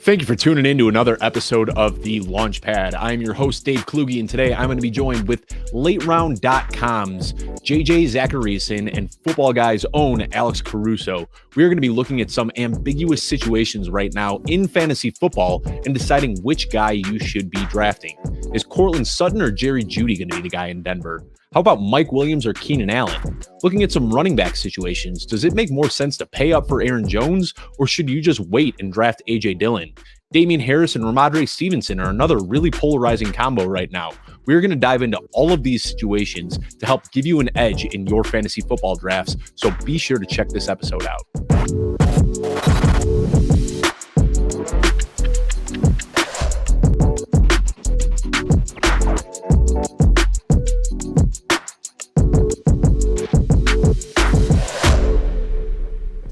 Thank you for tuning in to another episode of The Launchpad. I'm your host, Dave Kluge, and today I'm going to be joined with LateRound.com's JJ Zachariason and Footballguys' own Alex Caruso. We are going to be looking at some ambiguous situations right now in fantasy football and deciding which guy you should be drafting. Is Courtland Sutton or Jerry Jeudy going to be the guy in Denver? How about Mike Williams or Keenan Allen? Looking at some running back situations, does it make more sense to pay up for Aaron Jones, or should you just wait and draft AJ Dillon? Damien Harris and Rhamondre Stevenson are another really polarizing combo right now. We're going to dive into all of these situations to help give you an edge in your fantasy football drafts, so be sure to check this episode out.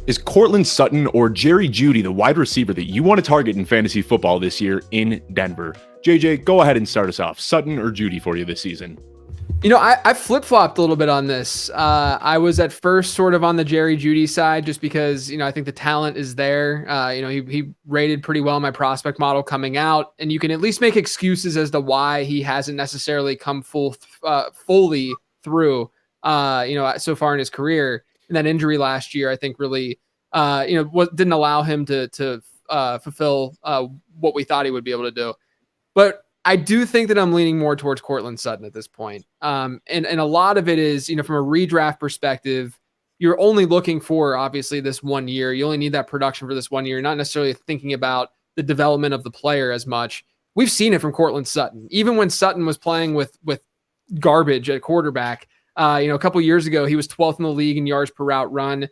Is Courtland Sutton or Jerry Jeudy the wide receiver that you want to target in fantasy football this year in Denver? JJ, go ahead and start us off. Sutton or Jeudy for you this season? You know, I flip-flopped a little bit on this. I was at first sort of on the Jerry Jeudy side just because, I think the talent is there. He rated pretty well in my prospect model coming out, and you can at least make excuses as to why he hasn't necessarily come fully through, so far in his career. And that injury last year, I think really, didn't allow him to fulfill what we thought he would be able to do. But I do think that I'm leaning more towards Courtland Sutton at this point. And a lot of it is, from a redraft perspective, you're only looking for, obviously, this 1 year. You only need that production for this 1 year, not necessarily thinking about the development of the player as much. We've seen it from Courtland Sutton. Even when Sutton was playing with garbage at quarterback, a couple years ago, he was 12th in the league in yards per route run.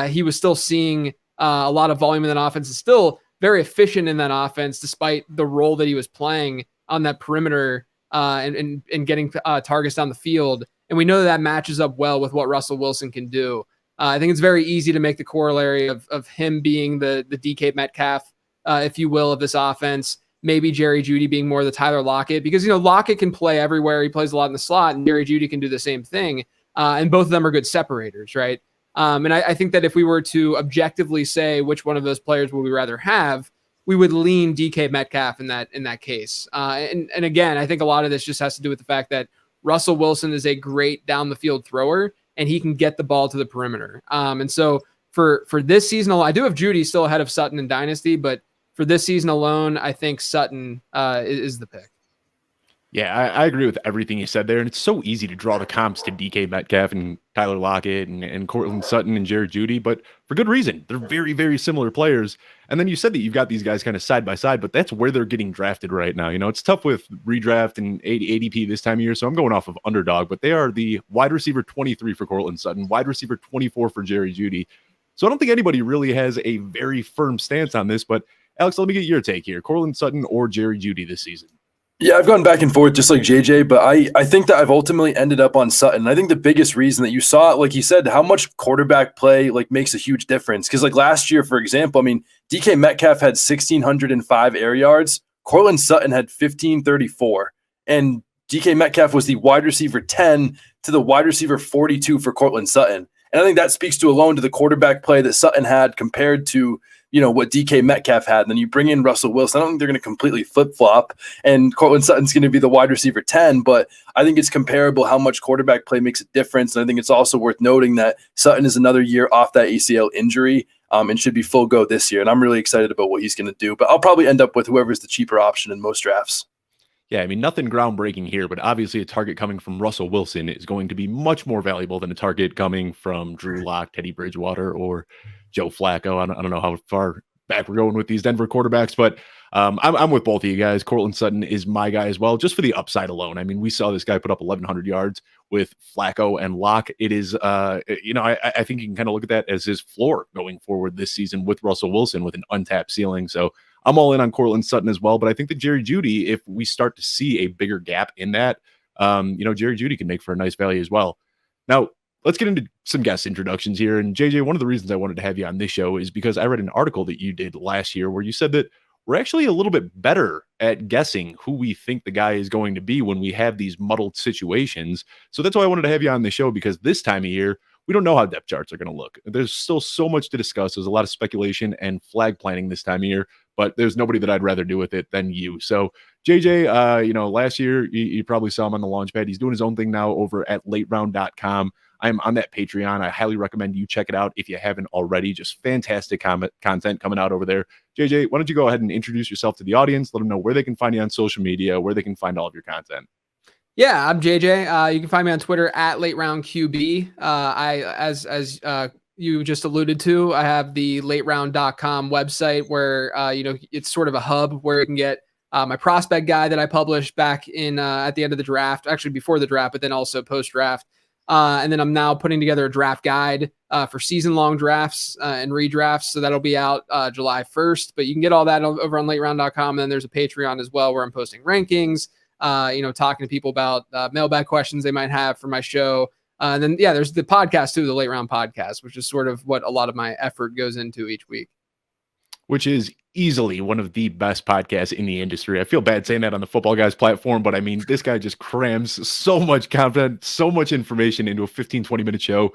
He was still seeing a lot of volume in that offense and still very efficient in that offense, despite the role that he was playing on that perimeter and getting targets down the field. And we know that matches up well with what Russell Wilson can do. I think it's very easy to make the corollary of him being the DK Metcalf, if you will, of this offense. Maybe Jerry Jeudy being more the Tyler Lockett, because, Lockett can play everywhere. He plays a lot in the slot, and Jerry Jeudy can do the same thing. And both of them are good separators, right? And I think that if we were to objectively say which one of those players would we rather have, we would lean DK Metcalf in that case. And again, I think a lot of this just has to do with the fact that Russell Wilson is a great down the field thrower, and he can get the ball to the perimeter. And so for this season, I do have Jeudy still ahead of Sutton in Dynasty, but for this season alone, I think Sutton is the pick. Yeah, I agree with everything you said there. And it's so easy to draw the comps to DK Metcalf and Tyler Lockett and Courtland Sutton and Jerry Jeudy, but for good reason. They're very, very similar players. And then you said that you've got these guys kind of side by side, but that's where they're getting drafted right now. It's tough with redraft and ADP this time of year, so I'm going off of underdog, but they are the wide receiver 23 for Courtland Sutton, wide receiver 24 for Jerry Jeudy. So I don't think anybody really has a very firm stance on this, but Alex, let me get your take here. Courtland Sutton or Jerry Jeudy this season? Yeah, I've gone back and forth just like JJ, but I think that I've ultimately ended up on Sutton. I think the biggest reason that you saw, like he said, how much quarterback play makes a huge difference. Because last year, for example, DK Metcalf had 1,605 air yards. Courtland Sutton had 1,534. And DK Metcalf was the wide receiver 10 to the wide receiver 42 for Courtland Sutton. And I think that speaks to alone to the quarterback play that Sutton had compared to what DK Metcalf had. And then you bring in Russell Wilson. I don't think they're going to completely flip-flop, and Courtland Sutton's going to be the wide receiver 10, but I think it's comparable how much quarterback play makes a difference. And I think it's also worth noting that Sutton is another year off that ACL injury and should be full go this year. And I'm really excited about what he's going to do, but I'll probably end up with whoever's the cheaper option in most drafts. Yeah, nothing groundbreaking here, but obviously a target coming from Russell Wilson is going to be much more valuable than a target coming from Drew Lock, Teddy Bridgewater, or Joe Flacco. I don't know how far back we're going with these Denver quarterbacks, but I'm with both of you guys. Courtland Sutton is my guy as well, just for the upside alone. We saw this guy put up 1,100 yards with Flacco and Lock. It is, I think you can kind of look at that as his floor going forward this season with Russell Wilson with an untapped ceiling. So I'm all in on Courtland Sutton as well, but I think that Jerry Jeudy, if we start to see a bigger gap in that, Jerry Jeudy can make for a nice value as well. Now, let's get into some guest introductions here. And JJ, one of the reasons I wanted to have you on this show is because I read an article that you did last year where you said that we're actually a little bit better at guessing who we think the guy is going to be when we have these muddled situations. So that's why I wanted to have you on the show, because this time of year, we don't know how depth charts are going to look. There's still so much to discuss. There's a lot of speculation and flag planting this time of year, but there's nobody that I'd rather do with it than you. So JJ, last year you probably saw him on the Launchpad. He's doing his own thing now over at lateround.com. I'm on that Patreon. I highly recommend you check it out if you haven't already. Just fantastic content coming out over there. JJ, why don't you go ahead and introduce yourself to the audience? Let them know where they can find you on social media, where they can find all of your content. Yeah, I'm JJ. You can find me on Twitter at LateRoundQB. As you just alluded to, I have the lateround.com website where, it's sort of a hub where you can get my prospect guide that I published back in at the end of the draft, actually before the draft, but then also post-draft. And then I'm now putting together a draft guide for season-long drafts and redrafts. So that'll be out July 1st. But you can get all that over on lateround.com. And then there's a Patreon as well where I'm posting rankings, talking to people about mailbag questions they might have for my show. And then, there's the podcast too, the Late Round Podcast, which is sort of what a lot of my effort goes into each week. Which is easily one of the best podcasts in the industry. I feel bad saying that on the Football Guys platform, but I mean, this guy just crams so much content, so much information into a 15, 20-minute show.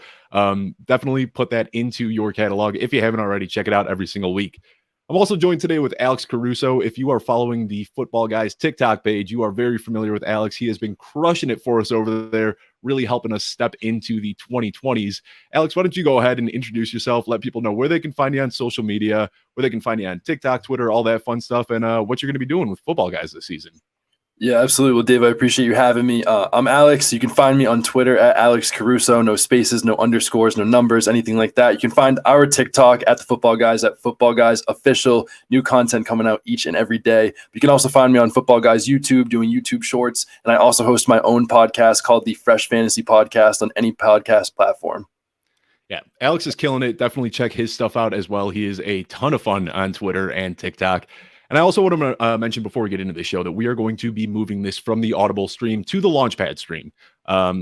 Definitely put that into your catalog. If you haven't already, check it out every single week. I'm also joined today with Alex Caruso. If you are following the Football Guys TikTok page, you are very familiar with Alex. He has been crushing it for us over there, really helping us step into the 2020s. Alex, why don't you go ahead and introduce yourself, let people know where they can find you on social media, where they can find you on TikTok, Twitter, all that fun stuff, and what you're going to be doing with Football Guys this season. Yeah, absolutely. Well, Dave, I appreciate you having me. I'm Alex. You can find me on Twitter at Alex Caruso. No spaces, no underscores, no numbers, anything like that. You can find our TikTok at the Football Guys, at Football Guys Official. New content coming out each and every day. You can also find me on Football Guys YouTube, doing YouTube Shorts. And I also host my own podcast called the Fresh Fantasy Podcast on any podcast platform. Yeah, Alex is killing it. Definitely check his stuff out as well. He is a ton of fun on Twitter and TikTok. And I also want to mention before we get into the show that we are going to be moving this from the Audible stream to the Launchpad stream.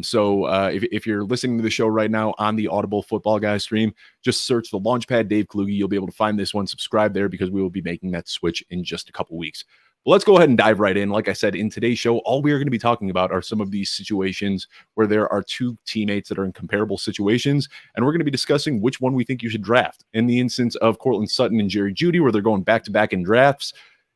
So if you're listening to the show right now on the Audible Football Guys stream, just search the Launchpad Dave Kluge. You'll be able to find this one. Subscribe there because we will be making that switch in just a couple weeks. But let's go ahead and dive right in. Like I said, in today's show, all we are going to be talking about are some of these situations where there are two teammates that are in comparable situations, and we're going to be discussing which one we think you should draft. In the instance of Courtland Sutton and Jerry Jeudy, where they're going back-to-back in drafts,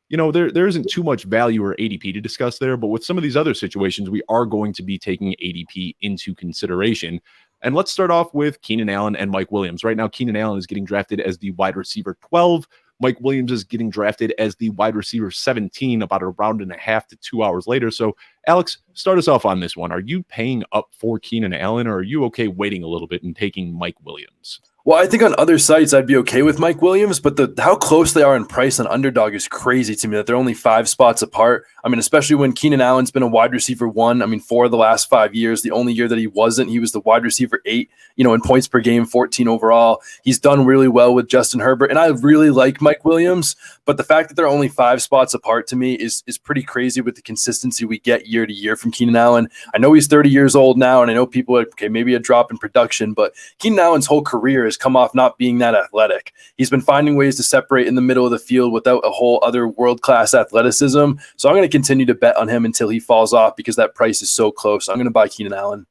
there isn't too much value or ADP to discuss there, but with some of these other situations, we are going to be taking ADP into consideration. And let's start off with Keenan Allen and Mike Williams. Right now, Keenan Allen is getting drafted as the wide receiver 12. Mike Williams is getting drafted as the wide receiver 17 about a round and a half to 2 hours later. So, Alex, start us off on this one. Are you paying up for Keenan Allen, or are you okay waiting a little bit and taking Mike Williams? Well, I think on other sites, I'd be okay with Mike Williams, but how close they are in price on Underdog is crazy to me, that they're only 5 spots apart. I mean, especially when Keenan Allen's been a wide receiver 1. I mean, 4 of the last 5 years, the only year that he wasn't, he was the wide receiver 8, in points per game, 14 overall. He's done really well with Justin Herbert, and I really like Mike Williams, but the fact that they're only 5 spots apart to me is pretty crazy with the consistency we get year to year from Keenan Allen. I know he's 30 years old now, and I know people are, okay, maybe a drop in production, but Keenan Allen's whole career has come off not being that athletic. He's been finding ways to separate in the middle of the field without a whole other world-class athleticism. So I'm going to continue to bet on him until he falls off because that price is so close. I'm going to buy Keenan Allen.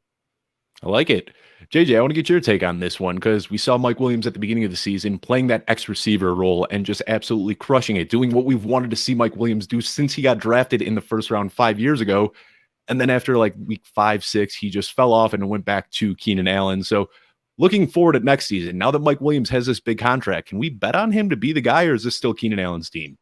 I like it. JJ, I want to get your take on this one because we saw Mike Williams at the beginning of the season playing that X receiver role and just absolutely crushing it, doing what we've wanted to see Mike Williams do since he got drafted in the first round 5 years ago. And then after like week 5, 6, he just fell off and went back to Keenan Allen. So looking forward at next season, now that Mike Williams has this big contract, can we bet on him to be the guy, or is this still Keenan Allen's team?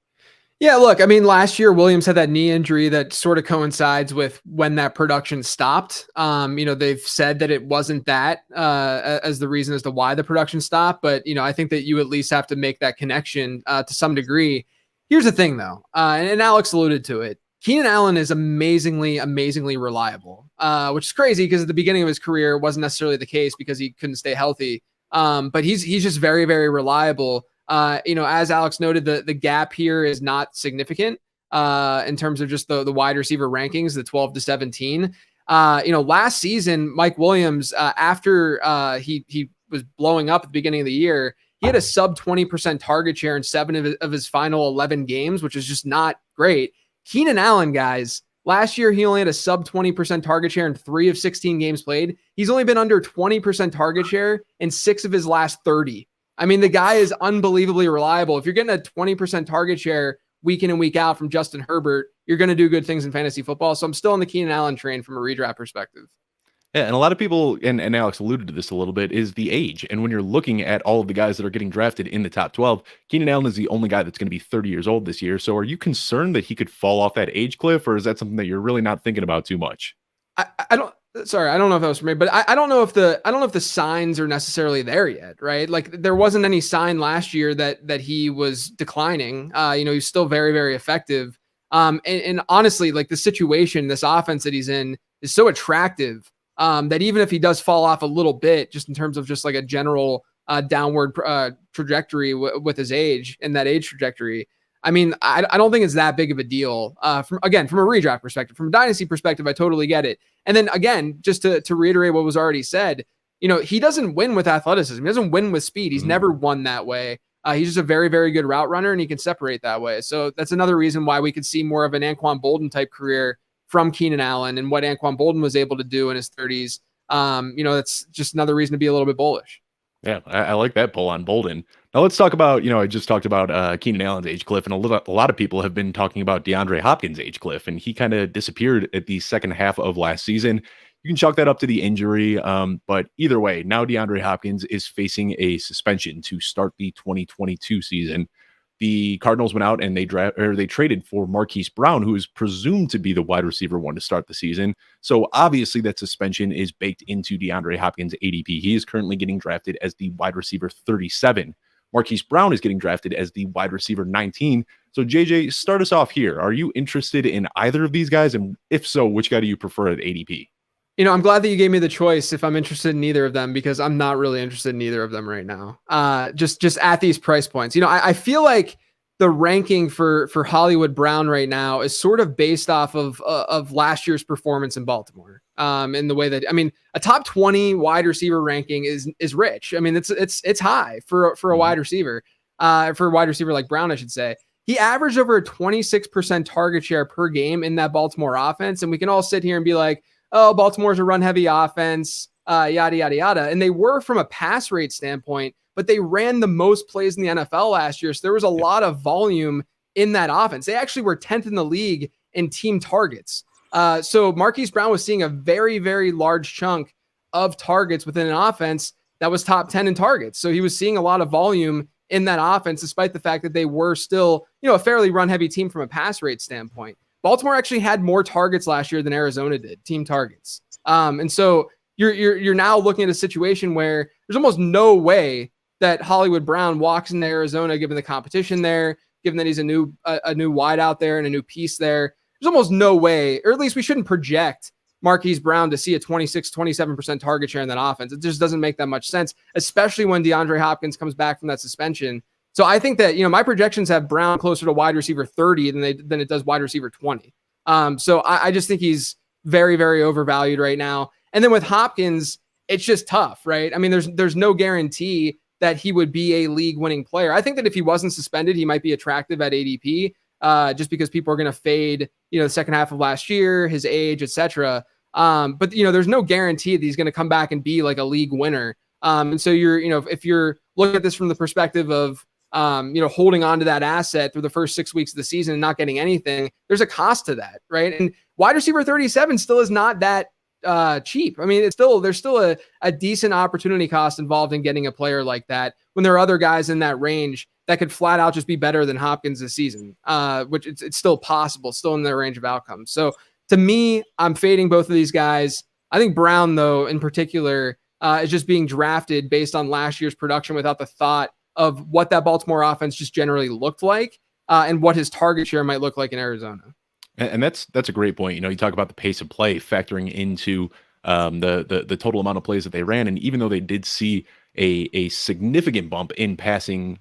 Yeah, look, I mean, last year Williams had that knee injury that sort of coincides with when that production stopped. They've said that it wasn't that as the reason as to why the production stopped, but I think that you at least have to make that connection to some degree. Here's the thing, though, and Alex alluded to it. Keenan Allen is amazingly, amazingly reliable, which is crazy because at the beginning of his career it wasn't necessarily the case because he couldn't stay healthy. But he's just very, very reliable. As Alex noted, the gap here is not significant in terms of just the wide receiver rankings, the 12 to 17. Last season, Mike Williams, after he was blowing up at the beginning of the year, he had a sub 20% target share in 7 of his final 11 games, which is just not great. Keenan Allen, guys, last year he only had a sub 20% target share in 3 of 16 games played. He's only been under 20% target share in 6 of his last 30. I mean, the guy is unbelievably reliable. If you're getting a 20% target share week in and week out from Justin Herbert, you're going to do good things in fantasy football. So I'm still on the Keenan Allen train from a redraft perspective. Yeah, and a lot of people, and Alex alluded to this a little bit, is the age. And when you're looking at all of the guys that are getting drafted in the top 12, Keenan Allen is the only guy that's going to be 30 years old this year. So are you concerned that he could fall off that age cliff, or is that something that you're really not thinking about too much? I don't know if that was for me, but I don't know if the signs are necessarily there yet, right? Like there wasn't any sign last year that he was declining. He's still very, very effective. And honestly, like the situation, this offense that he's in is so attractive that even if he does fall off a little bit, just in terms of just like a general downward trajectory with his age and that age trajectory, I mean, I don't think it's that big of a deal. From a redraft perspective, from a dynasty perspective, I totally get it. And then again, just to reiterate what was already said, he doesn't win with athleticism. He doesn't win with speed. He's never won that way. He's just a very, very good route runner, and he can separate that way. So that's another reason why we could see more of an Anquan Boldin type career from Keenan Allen and what Anquan Boldin was able to do in his 30s. That's just another reason to be a little bit bullish. Yeah, I like that pull on Boldin. Now let's talk about, I just talked about Keenan Allen's age cliff, and a lot of people have been talking about DeAndre Hopkins' age cliff, and he kind of disappeared at the second half of last season. You can chalk that up to the injury, but either way, now DeAndre Hopkins is facing a suspension to start the 2022 season. The Cardinals went out and they traded for Marquise Brown, who is presumed to be the wide receiver one to start the season. So obviously that suspension is baked into DeAndre Hopkins' ADP. He is currently getting drafted as the wide receiver 37. Marquise Brown is getting drafted as the wide receiver 19. So JJ, start us off here. Are you interested in either of these guys? And if so, which guy do you prefer at ADP? I'm glad that you gave me the choice if I'm interested in either of them, because I'm not really interested in either of them right now. Just at these price points, I feel like the ranking for Hollywood Brown right now is sort of based off of last year's performance in Baltimore. In the way that, a top 20 wide receiver ranking is rich. I mean, it's high for a wide receiver, for a wide receiver like Brown, I should say. He averaged over a 26% target share per game in that Baltimore offense. And we can all sit here and be like, oh, Baltimore's a run-heavy offense, yada, yada, yada. And they were from a pass rate standpoint, but they ran the most plays in the NFL last year. So there was a lot of volume in that offense. They actually were 10th in the league in team targets. So Marquise Brown was seeing a very, very large chunk of targets within an offense that was top 10 in targets. So he was seeing a lot of volume in that offense, despite the fact that they were still, a fairly run-heavy team from a pass rate standpoint. Baltimore actually had more targets last year than Arizona did, team targets. And so you're now looking at a situation where there's almost no way that Hollywood Brown walks into Arizona, given the competition there, given that he's a new wide out there and a new piece there. There's almost no way, or at least we shouldn't project Marquise Brown to see a 27% target share in that offense. It just doesn't make that much sense, especially when DeAndre Hopkins comes back from that suspension. So I think that, my projections have Brown closer to wide receiver 30 than it does wide receiver 20. So I just think he's very, very overvalued right now. And then with Hopkins, it's just tough, right? I mean, there's no guarantee that he would be a league winning player. I think that if he wasn't suspended, he might be attractive at ADP, just because people are going to fade, the second half of last year, his age, etc. But there's no guarantee that he's going to come back and be like a league winner. And so if you're looking at this from the perspective of, holding on to that asset through the first 6 weeks of the season and not getting anything, there's a cost to that, right? And wide receiver 37 still is not that cheap. I mean, there's still a decent opportunity cost involved in getting a player like that when there are other guys in that range that could flat out just be better than Hopkins this season, which it's still possible, still in their range of outcomes. So to me, I'm fading both of these guys. I think Brown, though, in particular, is just being drafted based on last year's production without the thought of what that Baltimore offense just generally looked like and what his target share might look like in Arizona. And that's a great point. You talk about the pace of play factoring into the total amount of plays that they ran. And even though they did see a significant bump in passing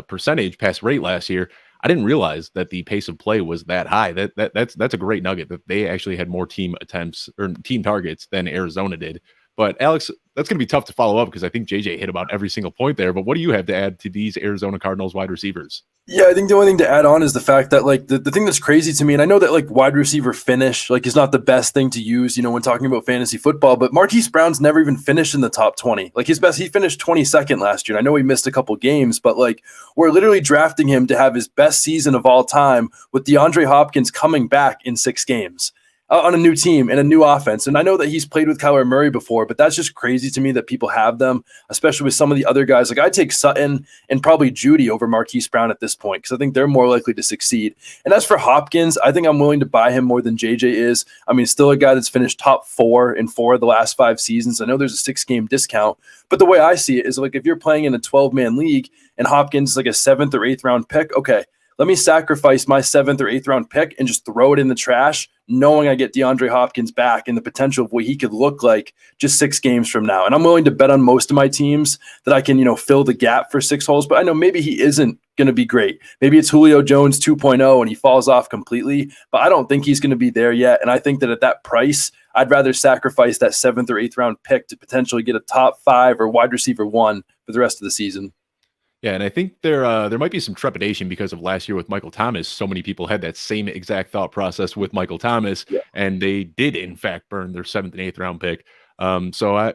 percentage, pass rate last year, I didn't realize that the pace of play was that high. That's a great nugget that they actually had more team attempts or team targets than Arizona did. But Alex, that's going to be tough to follow up because I think JJ hit about every single point there. But what do you have to add to these Arizona Cardinals wide receivers? Yeah, I think the only thing to add on is the fact that like the thing that's crazy to me, and I know that like wide receiver finish like is not the best thing to use, when talking about fantasy football, but Marquise Brown's never even finished in the top 20. Like he finished 22nd last year. And I know he missed a couple games, but like we're literally drafting him to have his best season of all time with DeAndre Hopkins coming back in 6 games. On a new team and a new offense. And I know that he's played with Kyler Murray before, but that's just crazy to me that people have them, especially with some of the other guys. Like I'd take Sutton and probably Jeudy over Marquise Brown at this point because I think they're more likely to succeed. And as for Hopkins, I think I'm willing to buy him more than JJ is. I mean, still a guy that's finished top 4 in 4 of the last 5 seasons. I know there's a 6-game discount, but the way I see it is like if you're playing in a 12-man league and Hopkins is like a 7th or 8th round pick, okay, let me sacrifice my 7th or 8th round pick and just throw it in the trash, knowing I get DeAndre Hopkins back and the potential of what he could look like just 6 games from now. And I'm willing to bet on most of my teams that I can, fill the gap for 6 holes, but I know maybe he isn't going to be great. Maybe it's Julio Jones 2.0 and he falls off completely, but I don't think he's going to be there yet. And I think that at that price, I'd rather sacrifice that 7th or 8th round pick to potentially get a top 5 or wide receiver 1 for the rest of the season. Yeah, and I think there might be some trepidation because of last year with Michael Thomas. So many people had that same exact thought process with Michael Thomas, and they did in fact burn their 7th and 8th round pick. So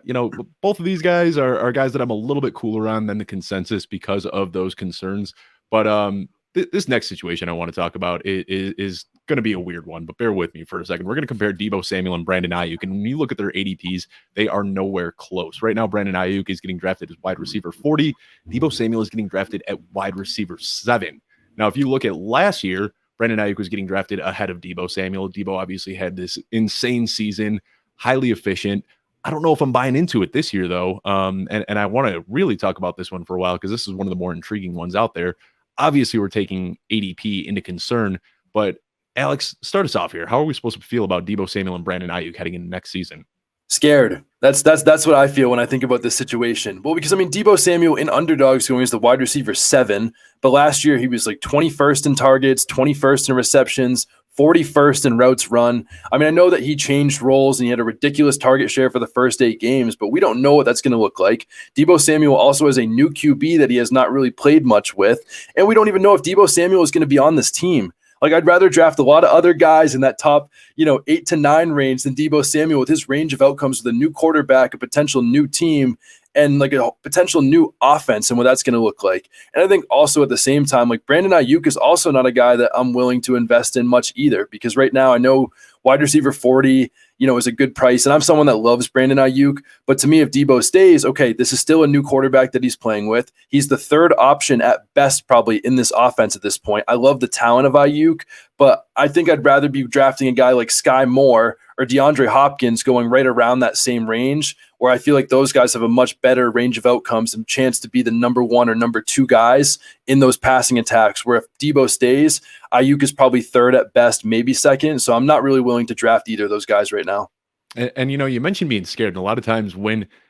both of these guys are guys that I'm a little bit cooler on than the consensus because of those concerns. But this next situation I want to talk about is going to be a weird one, but bear with me for a second. We're going to compare Deebo Samuel and Brandon Aiyuk, and when you look at their ADPs, they are nowhere close. Right now, Brandon Aiyuk is getting drafted as wide receiver 40. Deebo Samuel is getting drafted at wide receiver 7. Now, if you look at last year, Brandon Aiyuk was getting drafted ahead of Deebo Samuel. Deebo obviously had this insane season, highly efficient. I don't know if I'm buying into it this year, though, and I want to really talk about this one for a while because this is one of the more intriguing ones out there. Obviously, we're taking ADP into concern, but Alex, start us off here. How are we supposed to feel about Deebo Samuel and Brandon Aiyuk heading into next season? Scared. That's what I feel when I think about this situation. Well, because Deebo Samuel in underdogs going as the wide receiver 7, but last year he was like 21st in targets, 21st in receptions, 41st in routes run. I know that he changed roles and he had a ridiculous target share for the first 8 games, but we don't know what that's going to look like. Deebo Samuel also has a new QB that he has not really played much with, and we don't even know if Deebo Samuel is going to be on this team. Like I'd rather draft a lot of other guys in that top, 8 to 9 range than Deebo Samuel with his range of outcomes with a new quarterback, a potential new team, and like a potential new offense and what that's going to look like. And I think also at the same time, like Brandon Aiyuk is also not a guy that I'm willing to invest in much either, because right now I know wide receiver 40, is a good price. And I'm someone that loves Brandon Aiyuk. But to me, if Deebo stays, okay, this is still a new quarterback that he's playing with. He's the 3rd option at best probably in this offense at this point. I love the talent of Aiyuk, but I think I'd rather be drafting a guy like Sky Moore or DeAndre Hopkins going right around that same range, where I feel like those guys have a much better range of outcomes and chance to be the number 1 or number 2 guys in those passing attacks, where if Deebo stays, Aiyuk is probably 3rd at best, maybe 2nd. So I'm not really willing to draft either of those guys right now. And you mentioned being scared, and a lot of times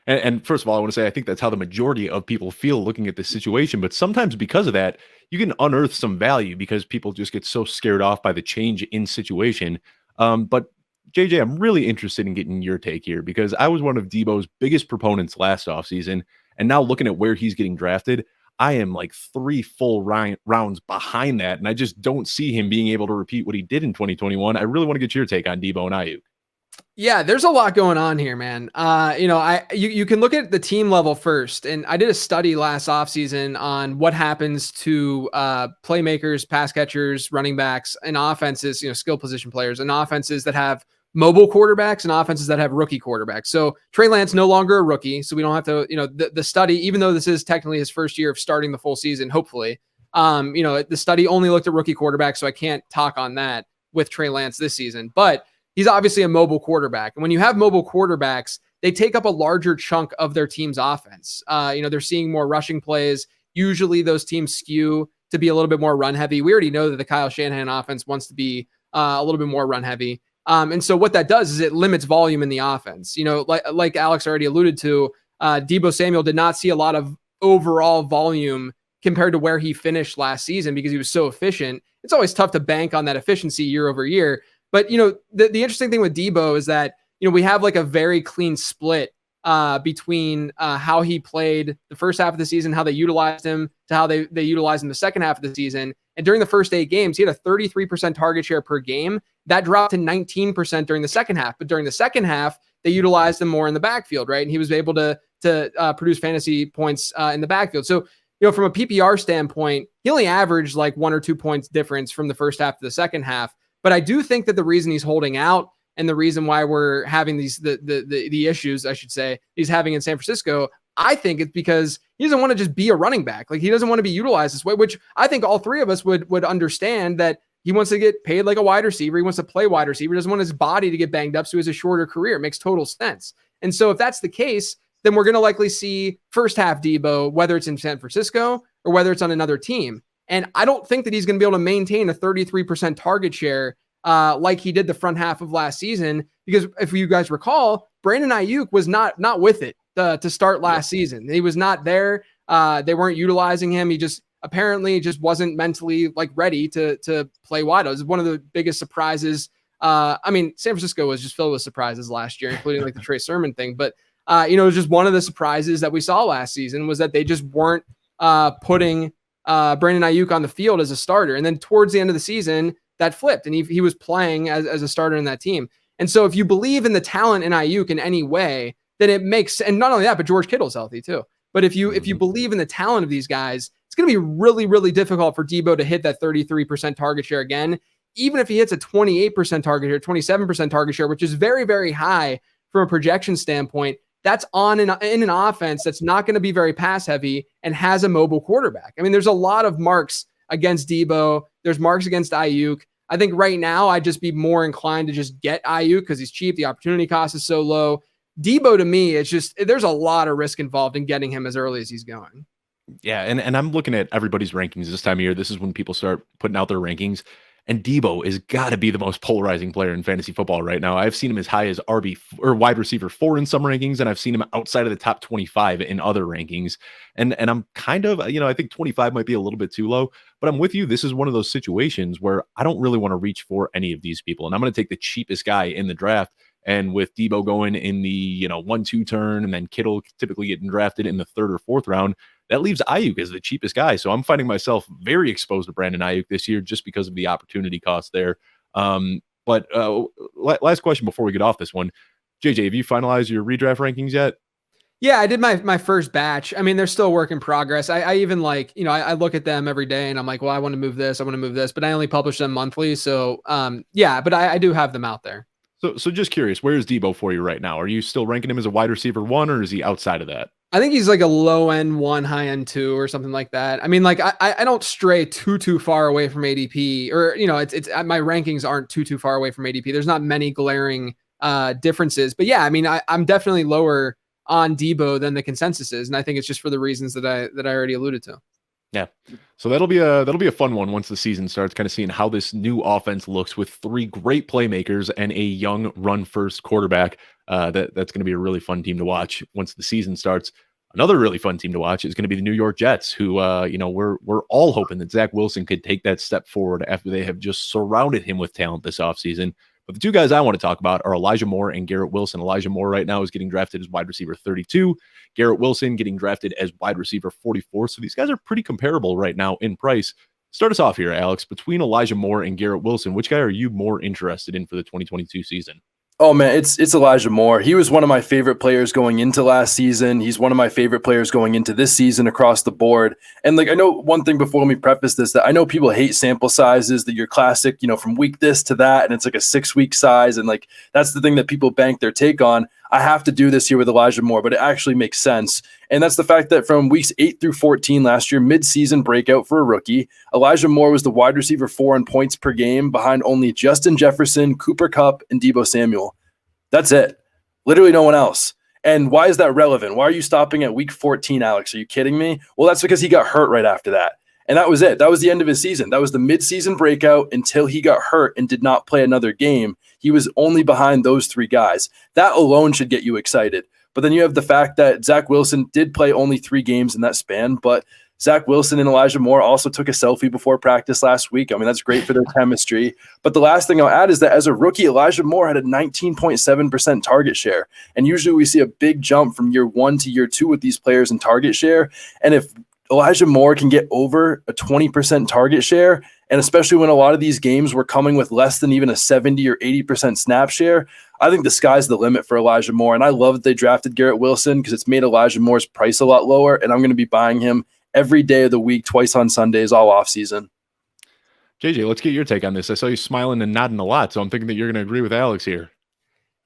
and first of all, I want to say I think that's how the majority of people feel looking at this situation, but sometimes because of that, you can unearth some value because people just get so scared off by the change in situation. But JJ, I'm really interested in getting your take here because I was one of Deebo's biggest proponents last offseason, and now looking at where he's getting drafted, I am like 3 full rounds behind that, and I just don't see him being able to repeat what he did in 2021. I really want to get your take on Deebo and Aiyuk. Yeah, there's a lot going on here, man. You can look at the team level first, and I did a study last offseason on what happens to playmakers, pass catchers, running backs, and offenses, skill position players, and offenses that have mobile quarterbacks and offenses that have rookie quarterbacks. So Trey Lance no longer a rookie, so we don't have to, the study, even though this is technically his first year of starting the full season, hopefully, the study only looked at rookie quarterbacks, so I can't talk on that with Trey Lance this season, but he's obviously a mobile quarterback. And when you have mobile quarterbacks, they take up a larger chunk of their team's offense. They're seeing more rushing plays. Usually those teams skew to be a little bit more run heavy. We already know that the Kyle Shanahan offense wants to be a little bit more run heavy. And so what that does is it limits volume in the offense. Like Alex already alluded to, Deebo Samuel did not see a lot of overall volume compared to where he finished last season because he was so efficient. It's always tough to bank on that efficiency year over year. But, the interesting thing with Deebo is that, we have like a very clean split between how he played the first half of the season, how they utilized him, to how they utilized him the second half of the season. And during the first 8 games, he had a 33% target share per game. That dropped to 19% during the second half. But during the second half, they utilized him more in the backfield, right? And he was able to produce fantasy points in the backfield. So, from a PPR standpoint, he only averaged like 1 or 2 points difference from the first half to the second half. But I do think that the reason he's holding out and the reason why we're having the issues, I should say, he's having in San Francisco, I think it's because he doesn't want to just be a running back. Like, he doesn't want to be utilized this way, which I think all three of us would understand, that he wants to get paid like a wide receiver. He wants to play wide receiver. He doesn't want his body to get banged up, so he has a shorter career. It makes total sense. And so if that's the case, then we're going to likely see first half Deebo, whether it's in San Francisco or whether it's on another team. And I don't think that he's going to be able to maintain a 33% target share like he did the front half of last season, because if you guys recall, Brandon Aiyuk was not with it to start last season. He was not there. They weren't utilizing him. He just apparently just wasn't mentally like ready to play wide. It was one of the biggest surprises. San Francisco was just filled with surprises last year, including like the Trey Sermon thing. But it was just one of the surprises that we saw last season, was that they just weren't putting Brandon Aiyuk on the field as a starter. And then towards the end of the season, that flipped, and he was playing as a starter in that team. And so if you believe in the talent in Aiyuk in any way, then it makes, and not only that, but George Kittle's healthy too. But if you believe in the talent of these guys, it's going to be really, really difficult for Deebo to hit that 33% target share again. Even if he hits a 28% target share, 27% target share, which is very, very high from a projection standpoint, that's in an offense that's not going to be very pass heavy and has a mobile quarterback. I mean, there's a lot of marks against Deebo. There's marks against Aiyuk. I think right now I'd just be more inclined to just get Aiyuk because he's cheap. The opportunity cost is so low. Deebo, to me, it's just, there's a lot of risk involved in getting him as early as he's going. Yeah, and I'm looking at everybody's rankings this time of year. This is when people start putting out their rankings. And Deebo is got to be the most polarizing player in fantasy football right now. I've seen him as high as RB or wide receiver 4 in some rankings, and I've seen him outside of the top 25 in other rankings. And I'm kind of, I think 25 might be a little bit too low, but I'm with you. This is one of those situations where I don't really want to reach for any of these people. And I'm going to take the cheapest guy in the draft. And with Deebo going in the 1-2 turn, and then Kittle typically getting drafted in the 3rd or 4th round, that leaves Aiyuk as the cheapest guy. So I'm finding myself very exposed to Brandon Aiyuk this year just because of the opportunity cost there. But last question before we get off this one. JJ, have you finalized your redraft rankings yet? Yeah, I did my first batch. I mean, they're still a work in progress. I even I look at them every day and I'm like, well, I want to move this, but I only publish them monthly. So but I do have them out there. So just curious, where is Deebo for you right now? Are you still ranking him as a wide receiver 1, or is he outside of that? I think he's like a low end 1, high end 2 or something like that. I mean, like I don't stray too far away from ADP, or, it's my rankings aren't too far away from ADP. There's not many glaring differences, but yeah, I mean, I'm definitely lower on Deebo than the consensus is. And I think it's just for the reasons that I already alluded to. Yeah. So that'll be a fun one once the season starts, kind of seeing how this new offense looks with 3 great playmakers and a young run first quarterback. That's going to be a really fun team to watch once the season starts. Another really fun team to watch is going to be the New York Jets, who, we're all hoping that Zach Wilson could take that step forward after they have just surrounded him with talent this offseason. But the 2 guys I want to talk about are Elijah Moore and Garrett Wilson. Elijah Moore right now is getting drafted as wide receiver 32. Garrett Wilson getting drafted as wide receiver 44. So these guys are pretty comparable right now in price. Start us off here, Alex. Between Elijah Moore and Garrett Wilson, which guy are you more interested in for the 2022 season? Oh man, it's Elijah Moore. He was one of my favorite players going into last season. He's one of my favorite players going into this season across the board. And I know one thing before we preface this, that I know people hate sample sizes, that you're classic, from week this to that, and it's like a 6-week size. And that's the thing that people bank their take on. I have to do this here with Elijah Moore, but it actually makes sense. And that's the fact that from weeks 8 through 14 last year, mid-season breakout for a rookie, Elijah Moore was the wide receiver 4 in points per game behind only Justin Jefferson, Cooper Kupp, and Deebo Samuel. That's it. Literally no one else. And why is that relevant? Why are you stopping at week 14, Alex? Are you kidding me? Well, that's because he got hurt right after that. And that was it. That was the end of his season. That was the mid-season breakout until he got hurt and did not play another game. He was only behind those 3 guys. That alone should get you excited. But then you have the fact that Zach Wilson did play only 3 games in that span, but Zach Wilson and Elijah Moore also took a selfie before practice last week. I mean, that's great for their chemistry. But the last thing I'll add is that as a rookie, Elijah Moore had a 19.7% target share. And usually we see a big jump from year 1 to year 2 with these players in target share. And if Elijah Moore can get over a 20% target share, and especially when a lot of these games were coming with less than even a 70 or 80% snap share, I think the sky's the limit for Elijah Moore. And I love that they drafted Garrett Wilson because it's made Elijah Moore's price a lot lower, and I'm going to be buying him every day of the week, twice on Sundays, all off season. JJ, let's get your take on this. I saw you smiling and nodding a lot, so I'm thinking that you're going to agree with Alex here.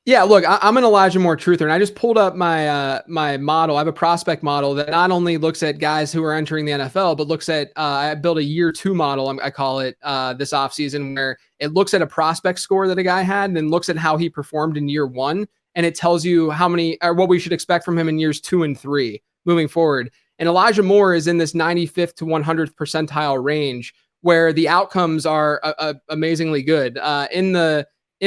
Yeah, look, I'm an Elijah Moore truther, and I just pulled up my my model. I have a prospect model that not only looks at guys who are entering the NFL, but looks at I built a year 2 model, I call it, this offseason, where it looks at a prospect score that a guy had and then looks at how he performed in year 1, and it tells you how many or what we should expect from him in years 2 and 3 moving forward. And Elijah Moore is in this 95th to 100th percentile range where the outcomes are amazingly good. In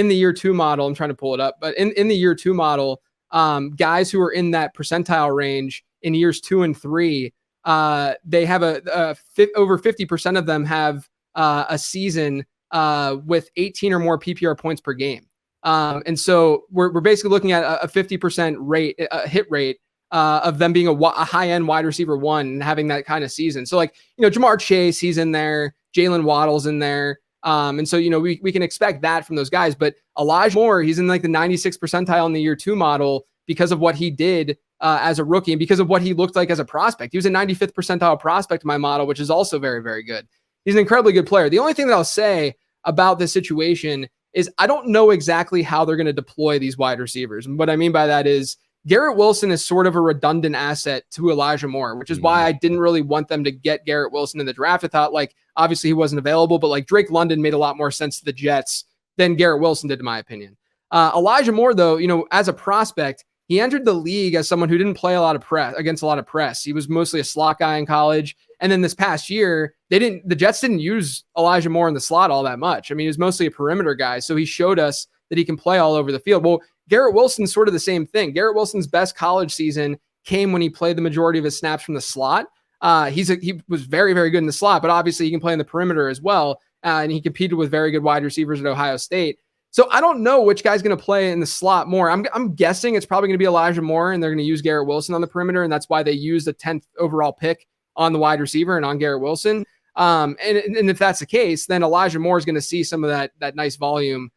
the year 2 model, I'm trying to pull it up, but in the year 2 model, guys who are in that percentile range in years 2 and 3, they have over 50% of them have a season with 18 or more PPR points per game. And so we're basically looking at a 50% rate, hit rate, of them being a high-end wide receiver 1 and having that kind of season. So Jamar Chase, he's in there, Jalen Waddle's in there. And so, we can expect that from those guys, but Elijah Moore, he's in the 96th percentile in the year 2 model because of what he did as a rookie and because of what he looked like as a prospect. He was a 95th percentile prospect in my model, which is also very, very good. He's an incredibly good player. The only thing that I'll say about this situation is I don't know exactly how they're going to deploy these wide receivers. And what I mean by that is Garrett Wilson is sort of a redundant asset to Elijah Moore, which is why I didn't really want them to get Garrett Wilson in the draft. I thought, obviously he wasn't available, but Drake London made a lot more sense to the Jets than Garrett Wilson did, in my opinion. Elijah Moore, though, as a prospect, he entered the league as someone who didn't play against a lot of press. He was mostly a slot guy in college. And then this past year, the Jets didn't use Elijah Moore in the slot all that much. I mean, he was mostly a perimeter guy. So he showed us that he can play all over the field. Well, Garrett Wilson's sort of the same thing. Garrett Wilson's best college season came when he played the majority of his snaps from the slot. He was very, very good in the slot, but obviously he can play in the perimeter as well. And he competed with very good wide receivers at Ohio State. So I don't know which guy's going to play in the slot more. I'm guessing it's probably going to be Elijah Moore, and they're going to use Garrett Wilson on the perimeter, and that's why they used the 10th overall pick on the wide receiver and on Garrett Wilson. And if that's the case, then Elijah Moore is going to see some of that nice volume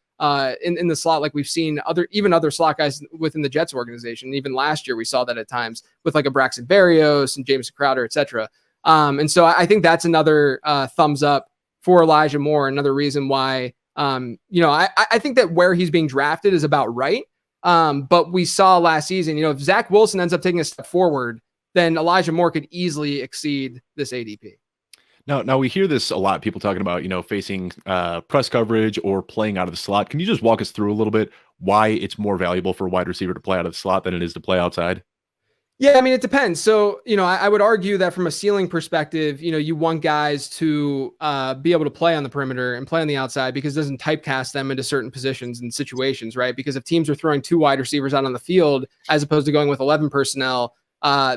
in the slot, like we've seen other slot guys within the Jets organization. Even last year, we saw that at times with a Braxton Berrios and Jameson Crowder, et cetera. And so I think that's another thumbs up for Elijah Moore. Another reason why, I think that where he's being drafted is about right. But we saw last season, if Zach Wilson ends up taking a step forward, then Elijah Moore could easily exceed this ADP. Now we hear this a lot. People talking about, facing press coverage or playing out of the slot. Can you just walk us through a little bit why it's more valuable for a wide receiver to play out of the slot than it is to play outside? Yeah, I mean, it depends. So, I would argue that from a ceiling perspective, you want guys to be able to play on the perimeter and play on the outside because it doesn't typecast them into certain positions and situations, right? Because if teams are throwing 2 wide receivers out on the field as opposed to going with 11 personnel,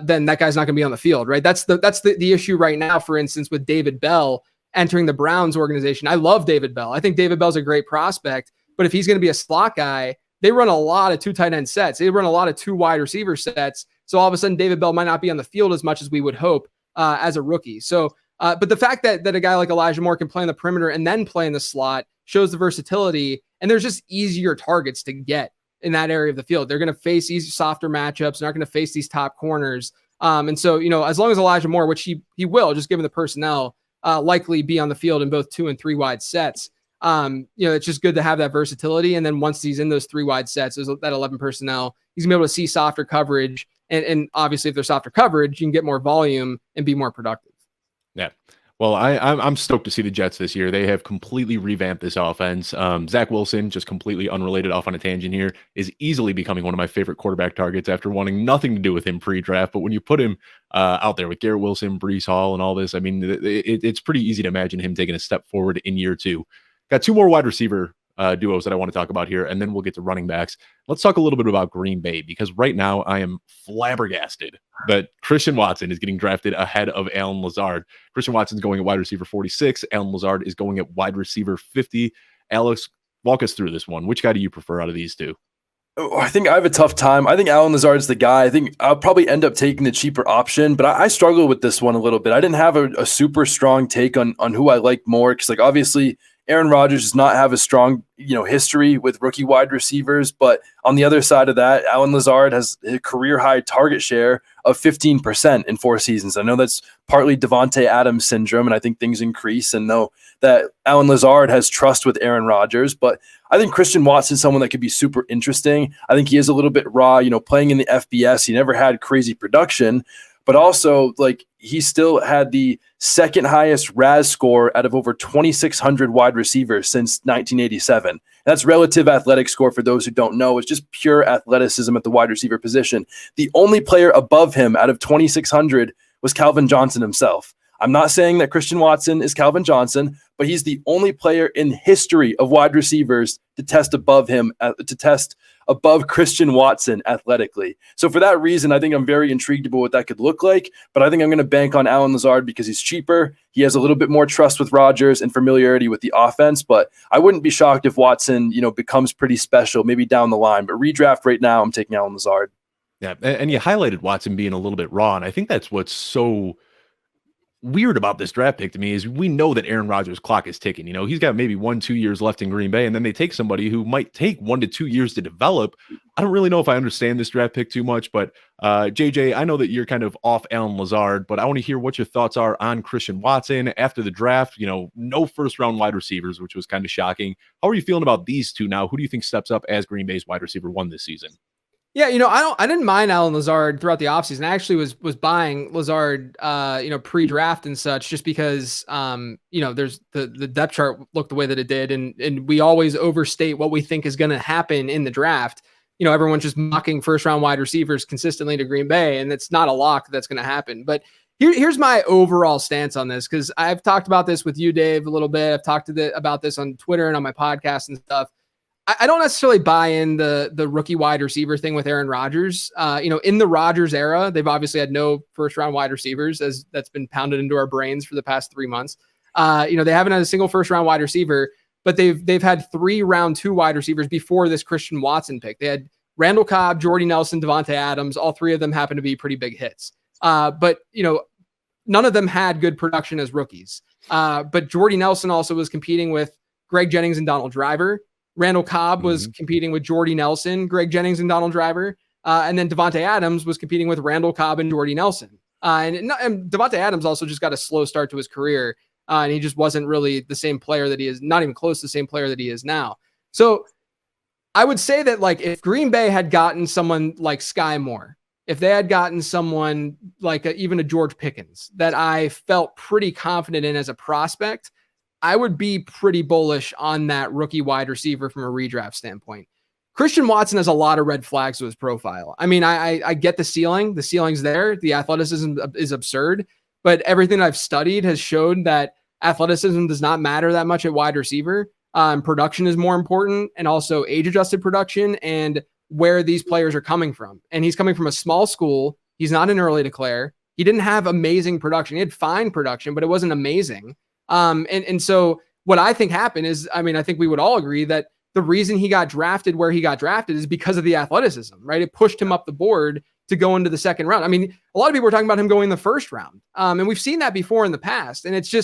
then that guy's not going to be on the field, right? That's the issue right now, for instance, with David Bell entering the Browns organization. I love David Bell. I think David Bell's a great prospect, but if he's going to be a slot guy, they run a lot of 2 tight end sets. They run a lot of 2 wide receiver sets. So all of a sudden, David Bell might not be on the field as much as we would hope as a rookie. So, but the fact that a guy like Elijah Moore can play in the perimeter and then play in the slot shows the versatility, and there's just easier targets to get in that area of the field. They're going to face easy, softer matchups. They're not going to face these top corners. And so, as long as Elijah Moore, which he will, just given the personnel, likely be on the field in both 2 and 3 wide sets. It's just good to have that versatility. And then once he's in those 3 wide sets, that 11 personnel, he's gonna be able to see softer coverage. And obviously, if there's softer coverage, you can get more volume and be more productive. Yeah. Well, I'm stoked to see the Jets this year. They have completely revamped this offense. Zach Wilson, just completely unrelated, off on a tangent here, is easily becoming one of my favorite quarterback targets after wanting nothing to do with him pre-draft. But when you put him out there with Garrett Wilson, Breece Hall, and all this, I mean, it's pretty easy to imagine him taking a step forward in year 2. Got 2 more wide receiver duos that I want to talk about here, and then we'll get to running backs. Let's talk a little bit about Green Bay, because right now I am flabbergasted that Christian Watson is getting drafted ahead of Allen Lazard. Christian Watson's going at wide receiver 46. Allen Lazard is going at wide receiver 50. Alex, walk us through this one. Which guy do you prefer out of these two? I think I have a tough time. I think Allen Lazard's the guy. I think I'll probably end up taking the cheaper option, but I struggle with this one a little bit. I didn't have a super strong take on who I like more, because obviously Aaron Rodgers does not have a strong history with rookie wide receivers, but on the other side of that, Allen Lazard has a career high target share of 15% in 4 seasons. I know that's partly Davante Adams syndrome, and I think things increase, and know that Allen Lazard has trust with Aaron Rodgers, but I think Christian Watson is someone that could be super interesting. I think he is a little bit raw, playing in the FBS. He never had crazy production, but also he still had the second highest RAS score out of over 2,600 wide receivers since 1987. And that's relative athletic score. For those who don't know, it's just pure athleticism at the wide receiver position. The only player above him out of 2,600 was Calvin Johnson himself. I'm not saying that Christian Watson is Calvin Johnson, but he's the only player in history of wide receivers to test above Christian Watson athletically. So for that reason, I think I'm very intrigued about what that could look like, but I think I'm going to bank on Allen Lazard because he's cheaper. He has a little bit more trust with Rodgers and familiarity with the offense, but I wouldn't be shocked if Watson, becomes pretty special maybe down the line, but redraft right now, I'm taking Allen Lazard. Yeah. And you highlighted Watson being a little bit raw. And I think that's what's so weird about this draft pick to me is we know that Aaron Rodgers' clock is ticking. He's got maybe 1-2 years left in Green Bay, and then they take somebody who might take 1 to 2 years to develop. I don't really know if I understand this draft pick too much, but JJ, I know that you're kind of off Allen Lazard, but I want to hear what your thoughts are on Christian Watson after the draft. No first round wide receivers, which was kind of shocking. How are you feeling about these two now? Who do you think steps up as Green Bay's wide receiver 1 this season? Yeah, I didn't mind Allen Lazard throughout the offseason. I actually was buying Lazard, pre-draft and such, just because, there's the depth chart looked the way that it did, and we always overstate what we think is going to happen in the draft. Everyone's just mocking first round wide receivers consistently to Green Bay, and it's not a lock that's going to happen. But here's my overall stance on this, because I've talked about this with you, Dave, a little bit. I've talked about this on Twitter and on my podcast and stuff. I don't necessarily buy in the rookie wide receiver thing with Aaron Rodgers. In the Rodgers era, they've obviously had no first round wide receivers, as that's been pounded into our brains for the past 3 months. They haven't had a single first round wide receiver, but they've had 3 round 2 wide receivers before this Christian Watson pick. They had Randall Cobb, Jordy Nelson, Davante Adams. All 3 of them happen to be pretty big hits. But none of them had good production as rookies. But Jordy Nelson also was competing with Greg Jennings and Donald Driver. Randall Cobb was competing with Jordy Nelson, Greg Jennings, and Donald Driver. And then Davante Adams was competing with Randall Cobb and Jordy Nelson. And Davante Adams also just got a slow start to his career. And he just wasn't really the same player that he is, not even close to the same player that he is now. So I would say that, if Green Bay had gotten someone like Sky Moore, if they had gotten someone like even a George Pickens that I felt pretty confident in as a prospect, I would be pretty bullish on that rookie wide receiver from a redraft standpoint. Christian Watson has a lot of red flags to his profile. I mean, I get the ceiling. The ceiling's there. The athleticism is absurd, but everything I've studied has showed that athleticism does not matter that much at wide receiver. Production is more important, and also age-adjusted production and where these players are coming from. And he's coming from a small school. He's not an early declare. He didn't have amazing production. He had fine production, but it wasn't amazing. And so what I think happened is, I think we would all agree that the reason he got drafted where he got drafted is because of the athleticism, right? It pushed him up the board to go into the second round. A lot of people were talking about him going in the first round. And we've seen that before in the past. And it's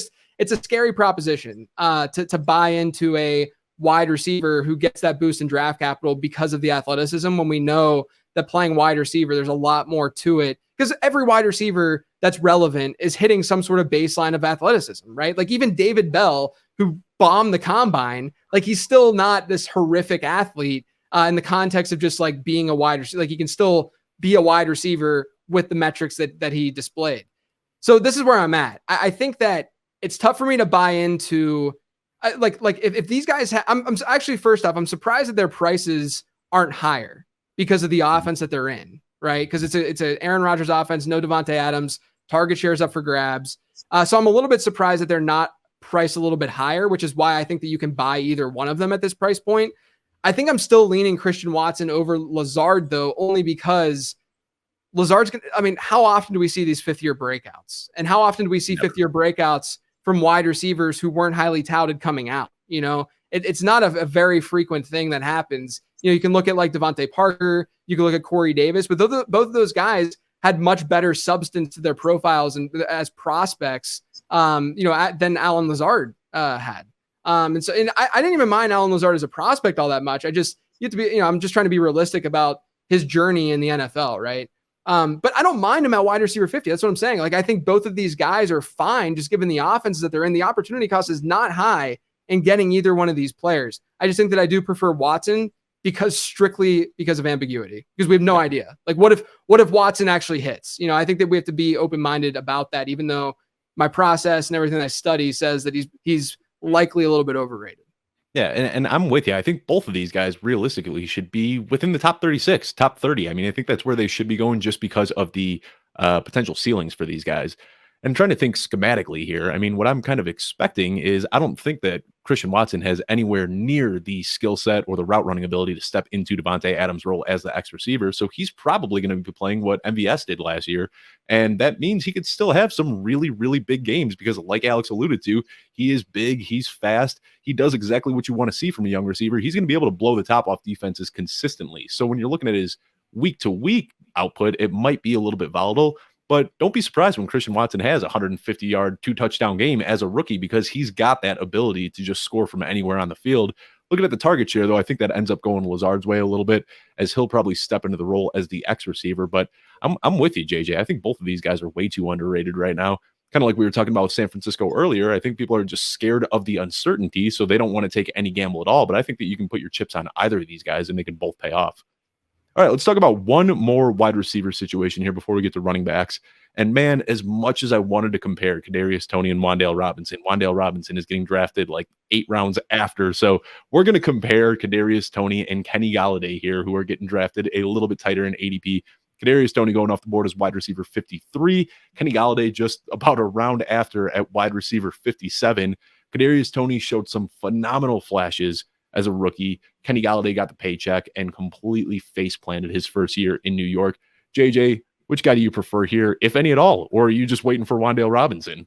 a scary proposition to buy into a wide receiver who gets that boost in draft capital because of the athleticism, when we know that playing wide receiver, there's a lot more to it, because every wide receiver that's relevant is hitting some sort of baseline of athleticism, right? Like even David Bell, who bombed the combine, he's still not this horrific athlete in the context of just being a wide receiver. He can still be a wide receiver with the metrics that he displayed. So this is where I'm at. I think that it's tough for me to buy into if these guys I'm actually, first off, I'm surprised that their prices aren't higher because of the offense that they're in, right? Because it's a Aaron Rodgers offense, no Davante Adams, target shares up for grabs. So I'm a little bit surprised that they're not priced a little bit higher, which is why I think that you can buy either one of them at this price point. I think I'm still leaning Christian Watson over Lazard, though, only because Lazard's going to, I mean, how often do we see these fifth-year breakouts? And how often do we see fifth-year breakouts from wide receivers who weren't highly touted coming out? You know, it's not a very frequent thing that happens. You know, you can look at like Devontae Parker, you can look at Corey Davis, but both of those guys had much better substance to their profiles and as prospects, than Alan Lazard had. And I didn't even mind Alan Lazard as a prospect all that much. You have to be, I'm just trying to be realistic about his journey in the NFL, right? But I don't mind him at wide receiver 50. That's what I'm saying. Like, I think both of these guys are fine, just given the offenses that they're in. The opportunity cost is not high in getting either one of these players. I just think that I do prefer Watson strictly because of ambiguity, because we have no idea. Like, what if Watson actually hits? I think that we have to be open-minded about that, even though my process and everything I study says that he's likely a little bit overrated. Yeah, and I'm with you. I think both of these guys realistically should be within the top 36, top 30. I mean, I think that's where they should be going just because of the potential ceilings for these guys. And trying to think schematically here, I mean, what I'm kind of expecting is I don't think that Christian Watson has anywhere near the skill set or the route running ability to step into Davante Adams' role as the X receiver. So he's probably going to be playing what MVS did last year. And that means he could still have some really, really big games because, like Alex alluded to, he is big, he's fast, he does exactly what you want to see from a young receiver. He's going to be able to blow the top off defenses consistently. So when you're looking at his week-to-week output, it might be a little bit volatile. But don't be surprised when Christian Watson has a 150-yard, 2-touchdown game as a rookie, because he's got that ability to just score from anywhere on the field. Looking at the target share, though, I think that ends up going Lazard's way a little bit, as he'll probably step into the role as the X receiver. But I'm with you, JJ. I think both of these guys are way too underrated right now. Kind of like we were talking about with San Francisco earlier. I think people are just scared of the uncertainty, so they don't want to take any gamble at all. But I think that you can put your chips on either of these guys, and they can both pay off. All right, let's talk about one more wide receiver situation here before we get to running backs. And man, as much as I wanted to compare Kadarius Toney and Wan'Dale Robinson is getting drafted like 8 rounds after. So we're going to compare Kadarius Toney and Kenny Golladay here, who are getting drafted a little bit tighter in ADP. Kadarius Toney going off the board as wide receiver 53. Kenny Golladay just about a round after at wide receiver 57. Kadarius Toney showed some phenomenal flashes as a rookie. Kenny Golladay got the paycheck and completely face planted his first year in New York. JJ, which guy do you prefer here, if any at all? Or are you just waiting for Wan'Dale Robinson?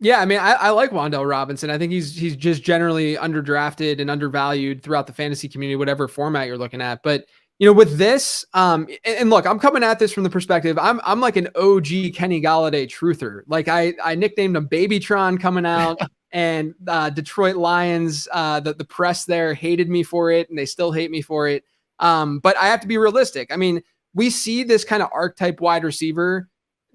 Yeah, I mean, I like Wan'Dale Robinson. I think he's just generally underdrafted and undervalued throughout the fantasy community, whatever format you're looking at. But, with this, and look, I'm coming at this from the perspective, I'm like an OG Kenny Golladay truther. Like I nicknamed him Babytron coming out. And Detroit Lions, the press there hated me for it, and they still hate me for it. But I have to be realistic. I mean, we see this kind of archetype wide receiver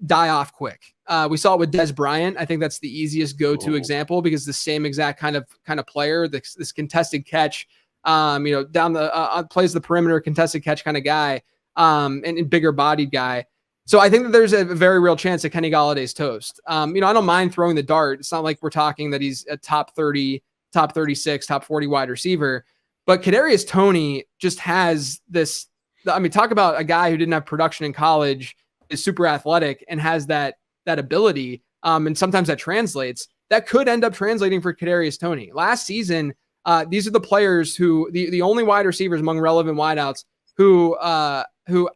die off quick. We saw it with Dez Bryant. I think that's the easiest go-to example, because the same exact kind of player, this contested catch, down the plays the perimeter, contested catch kind of guy, and bigger bodied guy. So I think that there's a very real chance that Kenny Galladay's toast. I don't mind throwing the dart. It's not like we're talking that he's a top 30, top 36, top 40 wide receiver. But Kadarius Toney just has this. I mean, talk about a guy who didn't have production in college, is super athletic, and has that ability. And sometimes that translates. That could end up translating for Kadarius Toney. Last season, these are the players who the only wide receivers among relevant wideouts who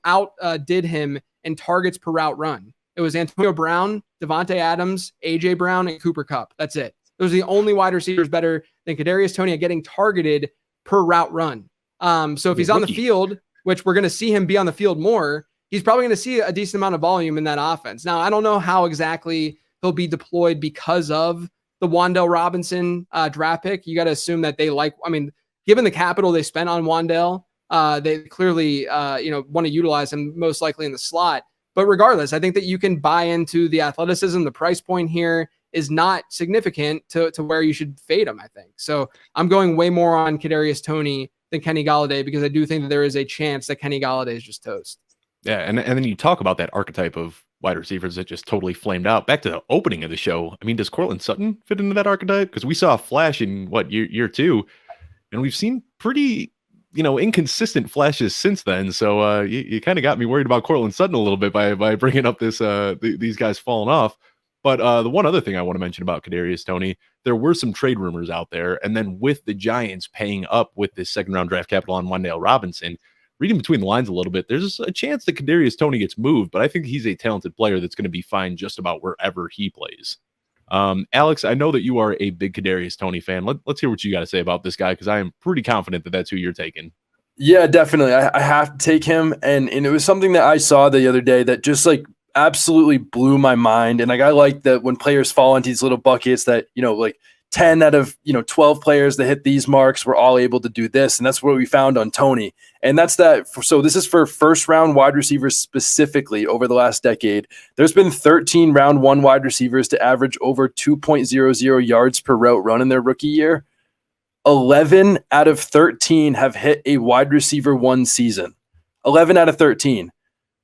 outdid him in targets per route run. It was Antonio Brown, Devontae Adams, AJ Brown, and Cooper Kupp. That's it. Those are the only wide receivers better than Kadarius Toney at getting targeted per route run. So if he's on the field, which we're going to see him be on the field more, he's probably going to see a decent amount of volume in that offense. Now, I don't know how exactly he'll be deployed because of the Wan'Dale Robinson draft pick. You got to assume that given the capital they spent on Wan'Dale, they clearly, want to utilize him most likely in the slot. But regardless, I think that you can buy into the athleticism. The price point here is not significant to where you should fade him, I think. So I'm going way more on Kadarius Toney than Kenny Golladay, because I do think that there is a chance that Kenny Golladay is just toast. Yeah, and then you talk about that archetype of wide receivers that just totally flamed out. Back to the opening of the show. I mean, does Courtland Sutton fit into that archetype? Because we saw a flash in year 2, and we've seen pretty inconsistent flashes since then. So you kind of got me worried about Courtland Sutton a little bit by bringing up this these guys falling off. But the one other thing I want to mention about Kadarius Toney, there were some trade rumors out there. And then with the Giants paying up with this second round draft capital on Wan'Dale Robinson, reading between the lines a little bit, there's a chance that Kadarius Toney gets moved, but I think he's a talented player that's going to be fine just about wherever he plays. Alex, I know that you are a big Kadarius Toney fan. Let's hear what you got to say about this guy, because I am pretty confident that that's who you're taking. Yeah, definitely. I have to take him. And it was something that I saw the other day that just like absolutely blew my mind. And like, I like that when players fall into these little buckets that, like 10 out of, 12 players that hit these marks were all able to do this. And that's what we found on Toney. And that's that. So this is for first round wide receivers specifically over the last decade. There's been 13 round one wide receivers to average over 2.00 yards per route run in their rookie year. 11 out of 13 have hit a wide receiver one season. 11 out of 13.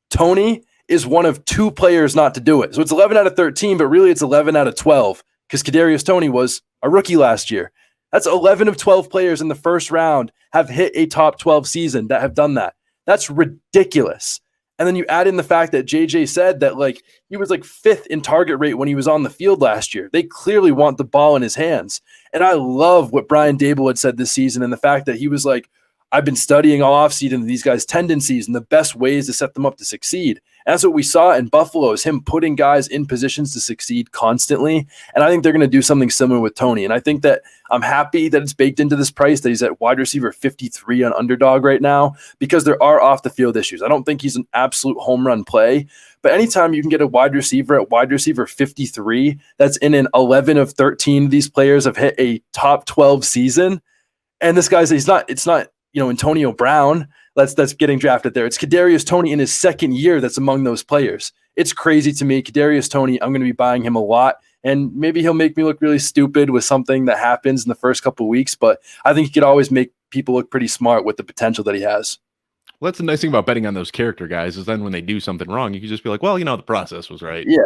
Toney is one of 2 players not to do it. So it's 11 out of 13, but really it's 11 out of 12 because Kadarius Toney was a rookie last year. That's 11 of 12 players in the first round have hit a top 12 season that have done that. That's ridiculous. And then you add in the fact that JJ said that like he was like 5th in target rate when he was on the field last year. They clearly want the ball in his hands. And I love what Brian Daboll had said this season and the fact that he was like, I've been studying all offseason these guys' tendencies and the best ways to set them up to succeed. And that's what we saw in Buffalo is him putting guys in positions to succeed constantly. And I think they're going to do something similar with Toney. And I think that I'm happy that it's baked into this price that he's at wide receiver 53 on Underdog right now because there are off the field issues. I don't think he's an absolute home run play, but anytime you can get a wide receiver at wide receiver 53, that's in an 11 of 13 of these players have hit a top 12 season. And this guy's, it's not, Antonio Brown that's getting drafted there. It's Kadarius Toney in his second year that's among those players. It's crazy to me. Kadarius Toney, I'm going to be buying him a lot, and maybe he'll make me look really stupid with something that happens in the first couple of weeks, but I think he could always make people look pretty smart with the potential that he has. Well, that's the nice thing about betting on those character guys is then when they do something wrong, you can just be like, well, the process was right. Yeah.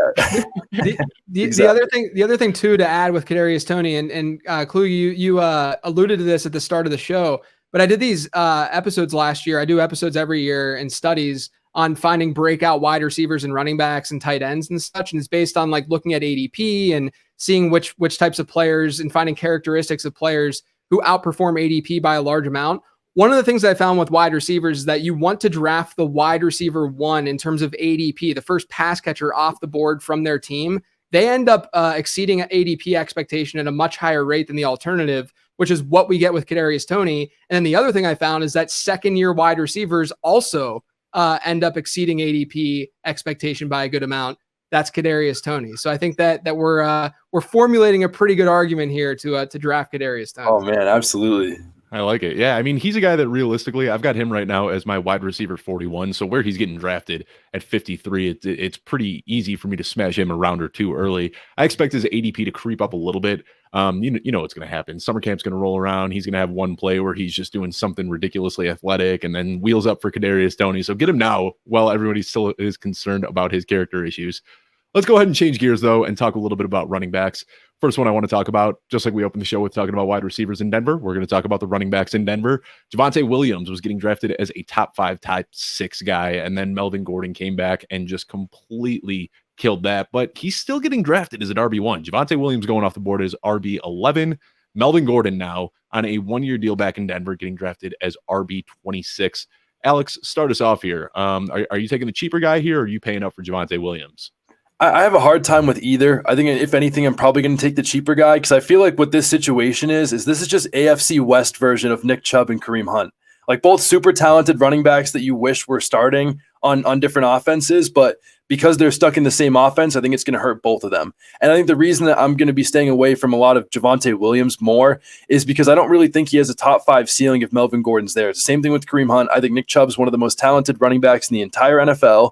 The other thing too to add with Kadarius Toney and Kluge, you alluded to this at the start of the show, but I did these episodes last year. I do episodes every year and studies on finding breakout wide receivers and running backs and tight ends and such. And it's based on like looking at ADP and seeing which types of players and finding characteristics of players who outperform ADP by a large amount. One of the things I found with wide receivers is that you want to draft the wide receiver one in terms of ADP, the first pass catcher off the board from their team. They end up exceeding ADP expectation at a much higher rate than the alternative, which is what we get with Kadarius Toney. And then the other thing I found is that second-year wide receivers also end up exceeding ADP expectation by a good amount. That's Kadarius Toney. So I think that we're formulating a pretty good argument here to draft Kadarius Toney. Oh man, absolutely. I like it. Yeah, I mean, he's a guy that realistically, I've got him right now as my wide receiver 41. So where he's getting drafted at 53, it's pretty easy for me to smash him a round or two early. I expect his ADP to creep up a little bit. You know what's going to happen. Summer camp's going to roll around. He's going to have one play where he's just doing something ridiculously athletic and then wheels up for Kadarius Toney. So get him now while everybody still is concerned about his character issues. Let's go ahead and change gears, though, and talk a little bit about running backs. First one I want to talk about, just like we opened the show with talking about wide receivers in Denver, we're going to talk about the running backs in Denver. Javonte Williams was getting drafted as a top 5, top 6 guy, and then Melvin Gordon came back and just completely killed that. But he's still getting drafted as an RB1. Javonte Williams going off the board as RB11. Melvin Gordon now on a 1-year deal back in Denver, getting drafted as RB26. Alex, start us off here. Are you taking the cheaper guy here, or are you paying up for Javonte Williams? I have a hard time with either. I think if anything, I'm probably going to take the cheaper guy because I feel like what this situation is this is just AFC West version of Nick Chubb and Kareem Hunt. Like both super talented running backs that you wish were starting on different offenses, but because they're stuck in the same offense, I think it's going to hurt both of them. And I think the reason that I'm going to be staying away from a lot of Javonte Williams more is because I don't really think he has a top 5 ceiling if Melvin Gordon's there. It's the same thing with Kareem Hunt. I think Nick Chubb's one of the most talented running backs in the entire NFL.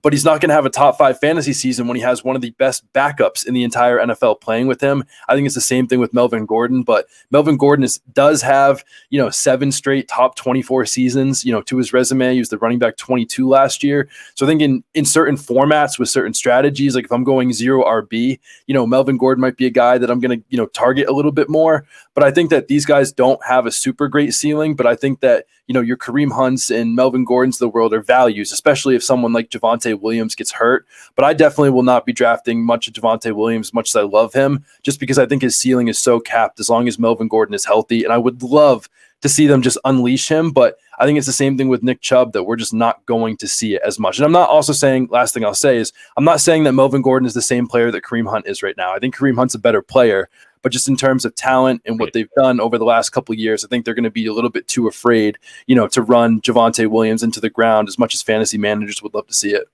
But he's not going to have a top 5 fantasy season when he has one of the best backups in the entire NFL playing with him. I think it's the same thing with Melvin Gordon, but Melvin Gordon does have, 7 straight top 24 seasons, to his resume. He was the running back 22 last year. So I think in certain formats with certain strategies, like if I'm going 0 RB, Melvin Gordon might be a guy that I'm going to, target a little bit more. But I think that these guys don't have a super great ceiling, but I think that, your Kareem Hunts and Melvin Gordons of the world are values, especially if someone like Javonte Javonte Williams gets hurt. But I definitely will not be drafting much of Javonte Williams, much as I love him, just because I think his ceiling is so capped as long as Melvin Gordon is healthy. And I would love to see them just unleash him. But I think it's the same thing with Nick Chubb, that we're just not going to see it as much. And I'm not also saying, last thing I'll say is, I'm not saying that Melvin Gordon is the same player that Kareem Hunt is right now. I think Kareem Hunt's a better player, but just in terms of talent and what they've done over the last couple of years, I think they're going to be a little bit too afraid, to run Javonte Williams into the ground, as much as fantasy managers would love to see it.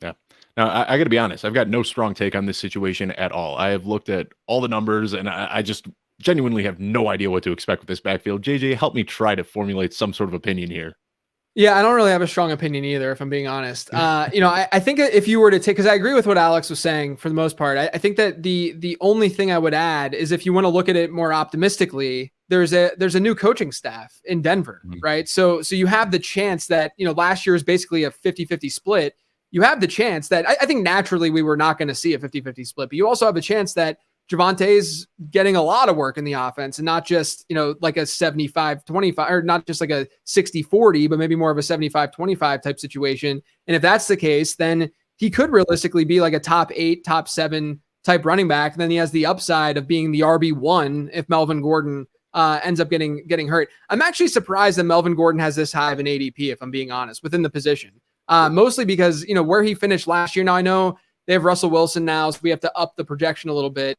Yeah. Now, I got to be honest. I've got no strong take on this situation at all. I have looked at all the numbers, and I just genuinely have no idea what to expect with this backfield. JJ, help me try to formulate some sort of opinion here. Yeah, I don't really have a strong opinion either, if I'm being honest. I think if you were to take, because I agree with what Alex was saying for the most part, I think that the only thing I would add is, if you want to look at it more optimistically, there's a new coaching staff in Denver, right? So you have the chance that, last year is basically a 50-50 split. You have the chance that I think naturally we were not going to see a 50-50 split, but you also have a chance that Javonte's getting a lot of work in the offense, and not just, like a 75-25, or not just like a 60-40, but maybe more of a 75-25 type situation. And if that's the case, then he could realistically be like a top 8, top 7 type running back. And then he has the upside of being the RB1 if Melvin Gordon ends up getting hurt. I'm actually surprised that Melvin Gordon has this high of an ADP, if I'm being honest, within the position. Mostly because, where he finished last year. Now, I know they have Russell Wilson now, so we have to up the projection a little bit.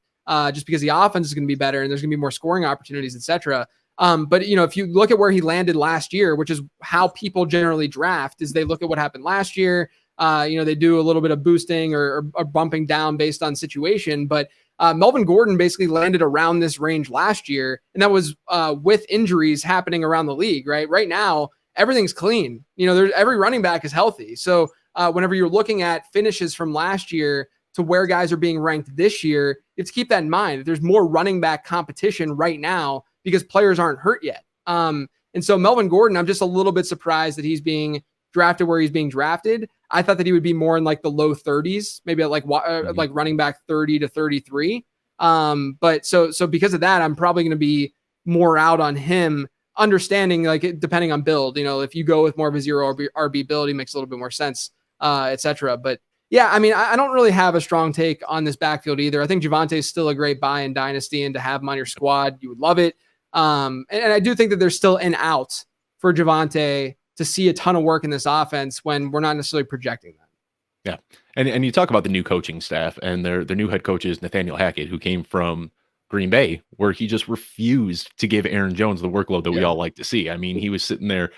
Just because the offense is going to be better and there's going to be more scoring opportunities, etc. But if you look at where he landed last year, which is how people generally draft, is they look at what happened last year. They do a little bit of boosting or bumping down based on situation. But Melvin Gordon basically landed around this range last year, and that was with injuries happening around the league. Right now, everything's clean. Every running back is healthy. So whenever you're looking at finishes from last year to where guys are being ranked this year, you have to keep that in mind. There's more running back competition right now because players aren't hurt yet. And so Melvin Gordon, I'm just a little bit surprised that he's being drafted where he's being drafted. I thought that he would be more in like the low 30s, maybe at like running back 30 to 33. But so because of that, I'm probably going to be more out on him, understanding depending on build, if you go with more of a zero RB build, he makes a little bit more sense, etc. But yeah, I mean, I don't really have a strong take on this backfield either. I think Javonte is still a great buy in Dynasty, and to have him on your squad, you would love it. And I do think that there's still an out for Javonte to see a ton of work in this offense when we're not necessarily projecting that. Yeah. And you talk about the new coaching staff, and their new head coach is Nathaniel Hackett, who came from Green Bay, where he just refused to give Aaron Jones the workload that we all like to see. I mean, he was sitting there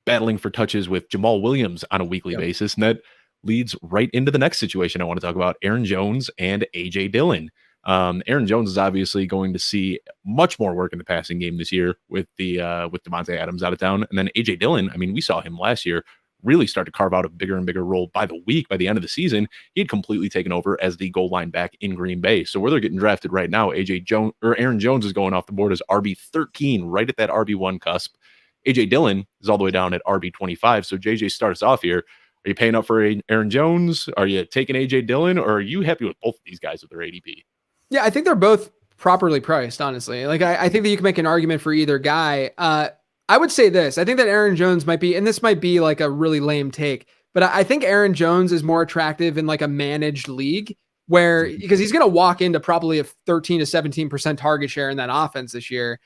battling for touches with Jamal Williams on a weekly basis, and that leads right into the next situation I want to talk about, Aaron Jones and AJ Dillon. Aaron Jones is obviously going to see much more work in the passing game this year with Devontae Adams out of town. And then AJ Dillon, I mean, we saw him last year really start to carve out a bigger and bigger role by the week. By the end of the season, he had completely taken over as the goal line back in Green Bay. So where they're getting drafted right now, Aaron Jones is going off the board as RB13, right at that RB1 cusp. AJ Dillon is all the way down at RB25. So JJ starts off here. Are you paying up for Aaron Jones? Are you taking AJ Dillon, or are you happy with both of these guys with their ADP? Yeah, I think they're both properly priced, honestly. I think that you can make an argument for either guy. I would say this. I think that Aaron Jones might be, and this might be like a really lame take, but I think Aaron Jones is more attractive in like a managed league because he's going to walk into probably a 13 to 17% target share in that offense this year.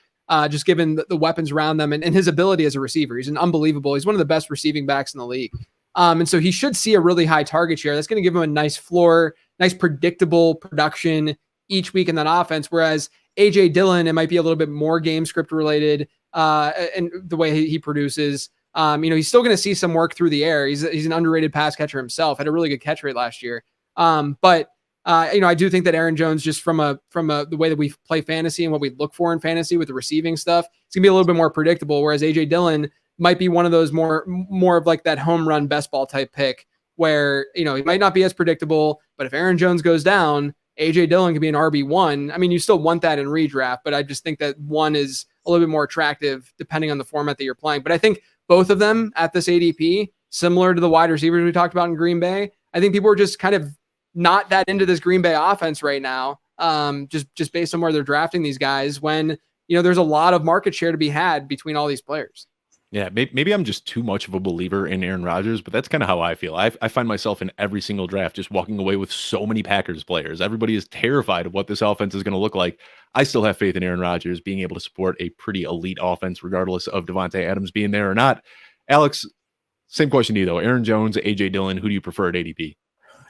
Just given the weapons around them and his ability as a receiver. He's he's one of the best receiving backs in the league. And so he should see a really high target share. That's going to give him a nice floor, nice predictable production each week in that offense. Whereas AJ Dillon, it might be a little bit more game script related, and the way he produces. He's still going to see some work through the air. He's an underrated pass catcher himself. Had a really good catch rate last year. But I do think that Aaron Jones, just from the way that we play fantasy and what we look for in fantasy with the receiving stuff, it's gonna be a little bit more predictable. Whereas AJ Dillon might be one of those more of like that home run best ball type pick where, he might not be as predictable, but if Aaron Jones goes down, AJ Dillon could be an RB1. I mean, you still want that in redraft, but I just think that one is a little bit more attractive depending on the format that you're playing. But I think both of them at this ADP, similar to the wide receivers we talked about in Green Bay, I think people are just kind of not that into this Green Bay offense right now, just based on where they're drafting these guys when, there's a lot of market share to be had between all these players. Yeah, maybe I'm just too much of a believer in Aaron Rodgers, but that's kind of how I feel. I find myself in every single draft just walking away with so many Packers players. Everybody is terrified of what this offense is going to look like. I still have faith in Aaron Rodgers being able to support a pretty elite offense, regardless of Davante Adams being there or not. Alex, same question to you though. Aaron Jones, AJ Dillon, who do you prefer at ADP?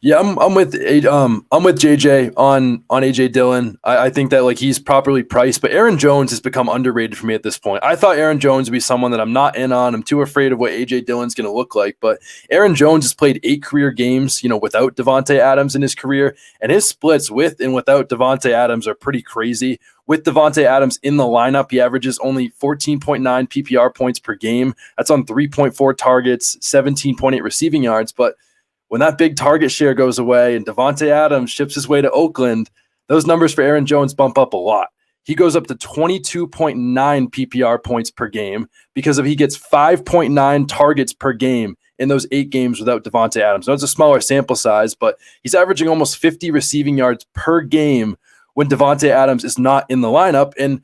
Yeah, I'm with JJ on AJ Dillon. I think that like he's properly priced, but Aaron Jones has become underrated for me at this point. I thought Aaron Jones would be someone that I'm not in on. I'm too afraid of what AJ Dillon's going to look like. But Aaron Jones has played 8 career games, without Davante Adams in his career, and his splits with and without Davante Adams are pretty crazy. With Davante Adams in the lineup, he averages only 14.9 PPR points per game. That's on 3.4 targets, 17.8 receiving yards, but when that big target share goes away and Davante Adams ships his way to Oakland, those numbers for Aaron Jones bump up a lot. He goes up to 22.9 PPR points per game because he gets 5.9 targets per game in those 8 games without Davante Adams. Now, it's a smaller sample size, but he's averaging almost 50 receiving yards per game when Davante Adams is not in the lineup. And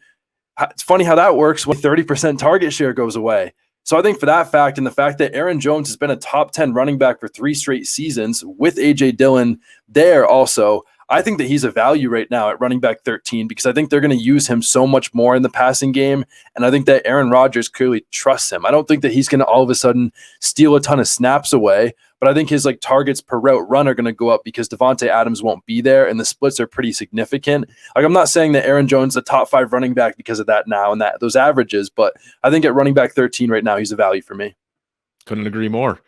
it's funny how that works when 30% target share goes away. So I think for that fact and the fact that Aaron Jones has been a top 10 running back for 3 straight seasons with AJ Dillon there also, I think that he's a value right now at running back 13 because I think they're going to use him so much more in the passing game. And I think that Aaron Rodgers clearly trusts him. I don't think that he's going to all of a sudden steal a ton of snaps away, but I think his targets per route run are going to go up because Davante Adams won't be there and the splits are pretty significant. I'm not saying that Aaron Jones is a top 5 running back because of that now and those averages, but I think at running back 13 right now, he's a value for me. Couldn't agree more.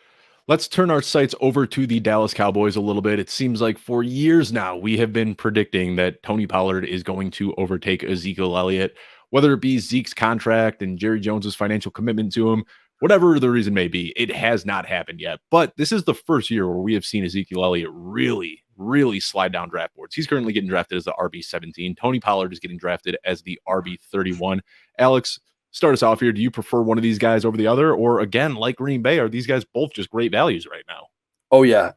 Let's turn our sights over to the Dallas Cowboys a little bit. It seems like for years now, we have been predicting that Tony Pollard is going to overtake Ezekiel Elliott, whether it be Zeke's contract and Jerry Jones's financial commitment to him, whatever the reason may be. It has not happened yet, but this is the first year where we have seen Ezekiel Elliott really slide down draft boards. He's currently getting drafted as the RB17. Tony Pollard is getting drafted as the RB31. Alex, start us off here. Do you prefer one of these guys over the other? Or again, like Green Bay, are these guys both just great values right now? Oh yeah.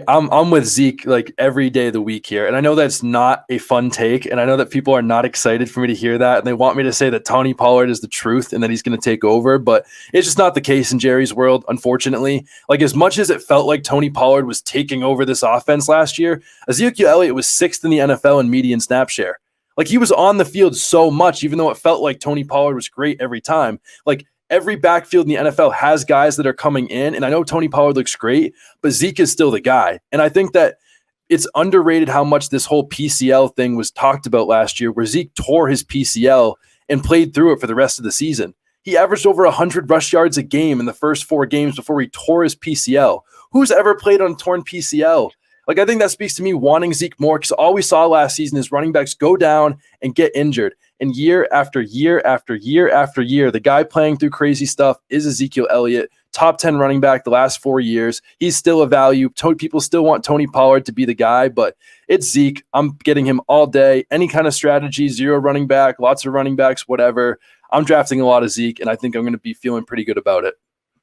I'm with Zeke every day of the week here. And I know that's not a fun take. And I know that people are not excited for me to hear that. And they want me to say that Tony Pollard is the truth and that he's going to take over. But it's just not the case in Jerry's world, unfortunately. As much as it felt like Tony Pollard was taking over this offense last year, Ezekiel Elliott was 6th in the NFL in median snap share. He was on the field so much, even though it felt like Tony Pollard was great every time. Every backfield in the NFL has guys that are coming in, and I know Tony Pollard looks great, but Zeke is still the guy. And I think that it's underrated how much this whole PCL thing was talked about last year, where Zeke tore his PCL and played through it for the rest of the season. He averaged over 100 rush yards a game in the first 4 games before he tore his PCL. Who's ever played on a torn PCL? I think that speaks to me wanting Zeke more because all we saw last season is running backs go down and get injured. And year after year after year after year, the guy playing through crazy stuff is Ezekiel Elliott, top 10 running back the last 4 years. He's still a value. People still want Tony Pollard to be the guy, but it's Zeke. I'm getting him all day. Any kind of strategy, 0 running back, lots of running backs, whatever. I'm drafting a lot of Zeke, and I think I'm going to be feeling pretty good about it.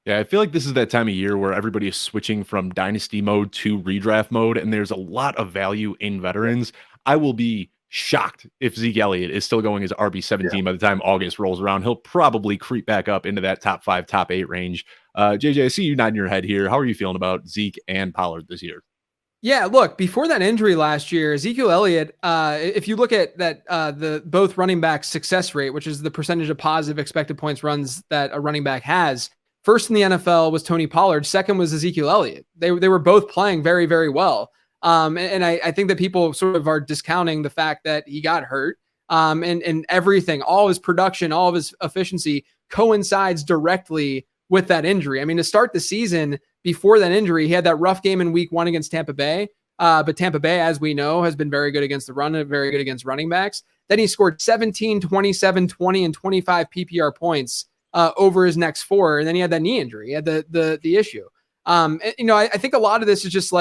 Yeah, I feel like this is that time of year where everybody is switching from dynasty mode to redraft mode, and there's a lot of value in veterans. I will be shocked if Zeke Elliott is still going as RB17 by the time August rolls around. He'll probably creep back up into that top 5, top 8 range. JJ, I see you nodding your head here. How are you feeling about Zeke and Pollard this year? Yeah, look, before that injury last year, Ezekiel Elliott, if you look at that, the both running backs success rate, which is the percentage of positive expected points runs that a running back has, first in the NFL was Tony Pollard. Second was Ezekiel Elliott. They were both playing very, very well. And I think that people sort of are discounting the fact that he got hurt. And everything, all his production, all of his efficiency coincides directly with that injury. I mean, to start the season before that injury, he had that rough game in week 1 against Tampa Bay. But Tampa Bay, as we know, has been very good against the run and very good against running backs. Then he scored 17, 27, 20, and 25 PPR points over his next 4. And then he had that knee injury. He had the issue. I think a lot of this is just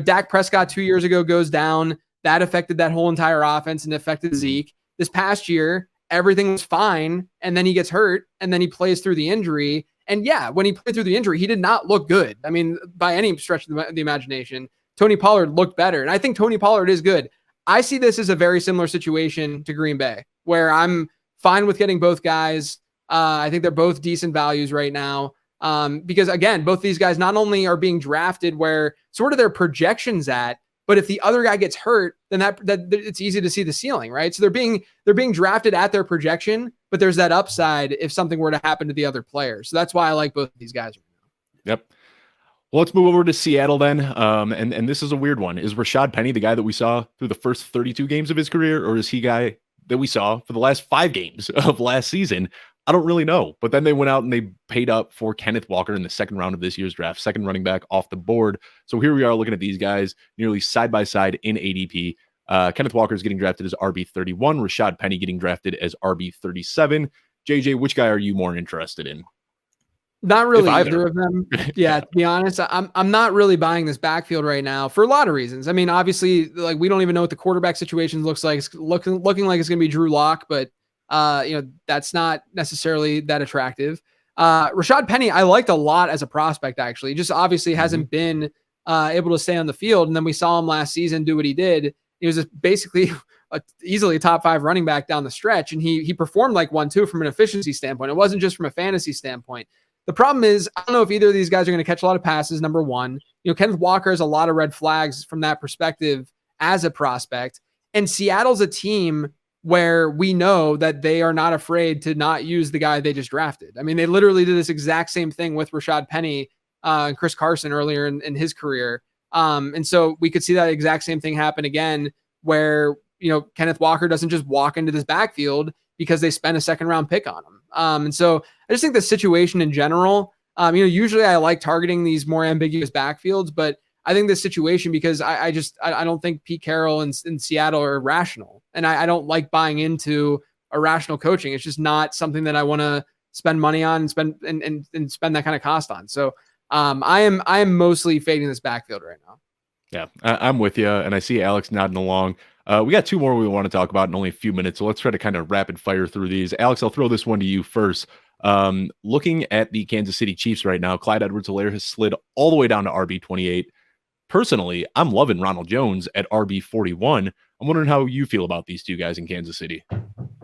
Dak Prescott 2 years ago goes down. That affected that whole entire offense and affected Zeke. This past year, everything was fine. And then he gets hurt and then he plays through the injury. And yeah, when he played through the injury, he did not look good. I mean, by any stretch of the imagination, Tony Pollard looked better. And I think Tony Pollard is good. I see this as a very similar situation to Green Bay, where I'm fine with getting both guys. I think they're both decent values right now. Because again, both these guys not only are being drafted where sort of their projections at, but if the other guy gets hurt, then that it's easy to see the ceiling, right? So they're being drafted at their projection, but there's that upside if something were to happen to the other player. So that's why I like both of these guys right now. Yep. Well, let's move over to Seattle then. And this is a weird one. Is Rashaad Penny the guy that we saw through the first 32 games of his career, or is he guy that we saw for the last 5 games of last season? I don't really know. But then they went out and they paid up for Kenneth Walker in the second round of this year's draft, second running back off the board. So here we are looking at these guys nearly side by side in ADP. Kenneth Walker is getting drafted as RB31, Rashaad Penny getting drafted as RB37. JJ, which guy are you more interested in? Not really either of them. Yeah, to be honest, I'm not really buying this backfield right now for a lot of reasons. I mean, obviously, like we don't even know what the quarterback situation looks like. It's looking like it's going to be Drew Lock, but that's not necessarily that attractive. Rashaad Penny, I liked a lot as a prospect, actually. Just obviously hasn't been able to stay on the field. And then we saw him last season do what he did. He was basically easily a top 5 running back down the stretch. And he performed like one, too, from an efficiency standpoint. It wasn't just from a fantasy standpoint. The problem is, I don't know if either of these guys are going to catch a lot of passes, number one. Kenneth Walker has a lot of red flags from that perspective as a prospect. And Seattle's a team where we know that they are not afraid to not use the guy they just drafted. I mean, they literally did this exact same thing with Rashaad Penny and Chris Carson earlier in his career. And so we could see that exact same thing happen again where, Kenneth Walker doesn't just walk into this backfield because they spent a second round pick on him. And so I just think the situation in general, usually I like targeting these more ambiguous backfields, but I think this situation, because I don't think Pete Carroll and Seattle are rational, and I don't like buying into irrational coaching. It's just not something that I want to spend money on and spend that kind of cost on. So I am mostly fading this backfield right now. Yeah, I'm with you, and I see Alex nodding along. We got 2 more we want to talk about in only a few minutes, so let's try to kind of rapid fire through these. Alex, I'll throw this one to you first. Looking at the Kansas City Chiefs right now, Clyde Edwards-Helaire has slid all the way down to RB28. Personally, I'm loving Ronald Jones at RB41. I'm wondering how you feel about these two guys in Kansas City.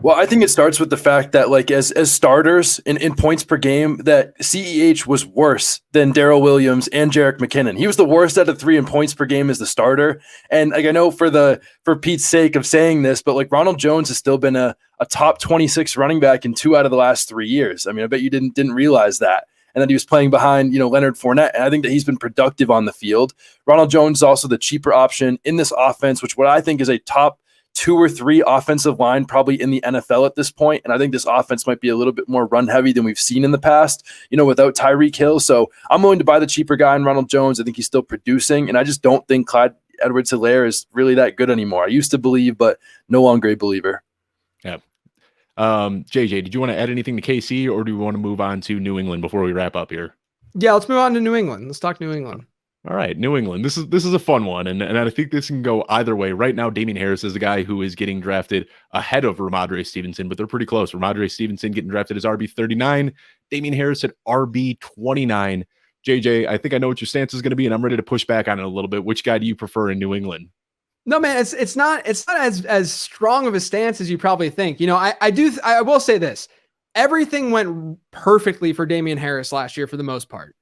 Well, I think it starts with the fact that, like, as starters in points per game, that CEH was worse than Darrell Williams and Jerick McKinnon. He was the worst out of 3 in points per game as the starter. And like, I know for Pete's sake of saying this, but like Ronald Jones has still been a top 26 running back in 2 out of the last 3 years. I mean, I bet you didn't realize that. And then he was playing behind, Leonard Fournette. And I think that he's been productive on the field. Ronald Jones is also the cheaper option in this offense, which what I think is a top 2 or 3 offensive line probably in the NFL at this point. And I think this offense might be a little bit more run heavy than we've seen in the past, without Tyreek Hill. So I'm willing to buy the cheaper guy in Ronald Jones. I think he's still producing. And I just don't think Clyde Edwards-Helaire is really that good anymore. I used to believe, but no longer a believer. Yeah. JJ, did you want to add anything to KC, or do we want to move on to New England before we wrap up here? Yeah, let's move on to New England. Let's talk New England. All right, New England. This is a fun one, and I think this can go either way. Right now, Damien Harris is the guy who is getting drafted ahead of Rhamondre Stevenson, but they're pretty close. Rhamondre Stevenson getting drafted as RB39, Damien Harris at RB29. JJ, I think I know what your stance is going to be, and I'm ready to push back on it a little bit. Which guy do you prefer in New England? No, man, it's not as strong of a stance as you probably think. I will say this. Everything went perfectly for Damien Harris last year for the most part.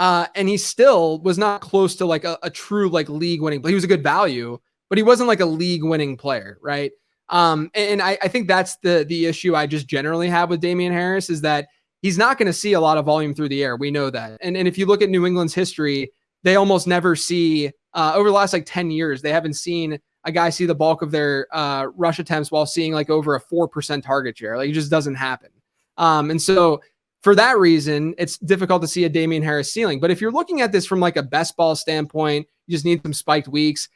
And he still was not close to like a true like league winning, but he was a good value, but he wasn't like a league winning player, right? And I think that's the issue I just generally have with Damien Harris is that he's not going to see a lot of volume through the air. We know that. And if you look at New England's history, they almost never see over the last like 10 years, they haven't seen a guy see the bulk of their rush attempts while seeing like over a 4% target share. Like it just doesn't happen. And so for that reason, it's difficult to see a Damien Harris ceiling. But if you're looking at this from like a best ball standpoint, you just need some spiked weeks.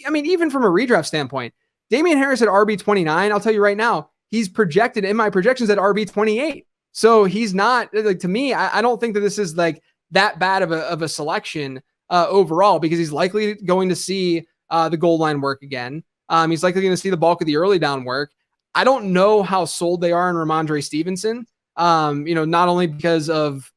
I mean, even from a redraft standpoint, Damien Harris at RB29, I'll tell you right now, he's projected in my projections at RB28. So he's not like, to me, I don't think that this is like that bad of a selection overall, because he's likely going to see the goal line work again. He's likely going to see the bulk of the early down work. I don't know how sold they are in Rhamondre Stevenson. Not only because of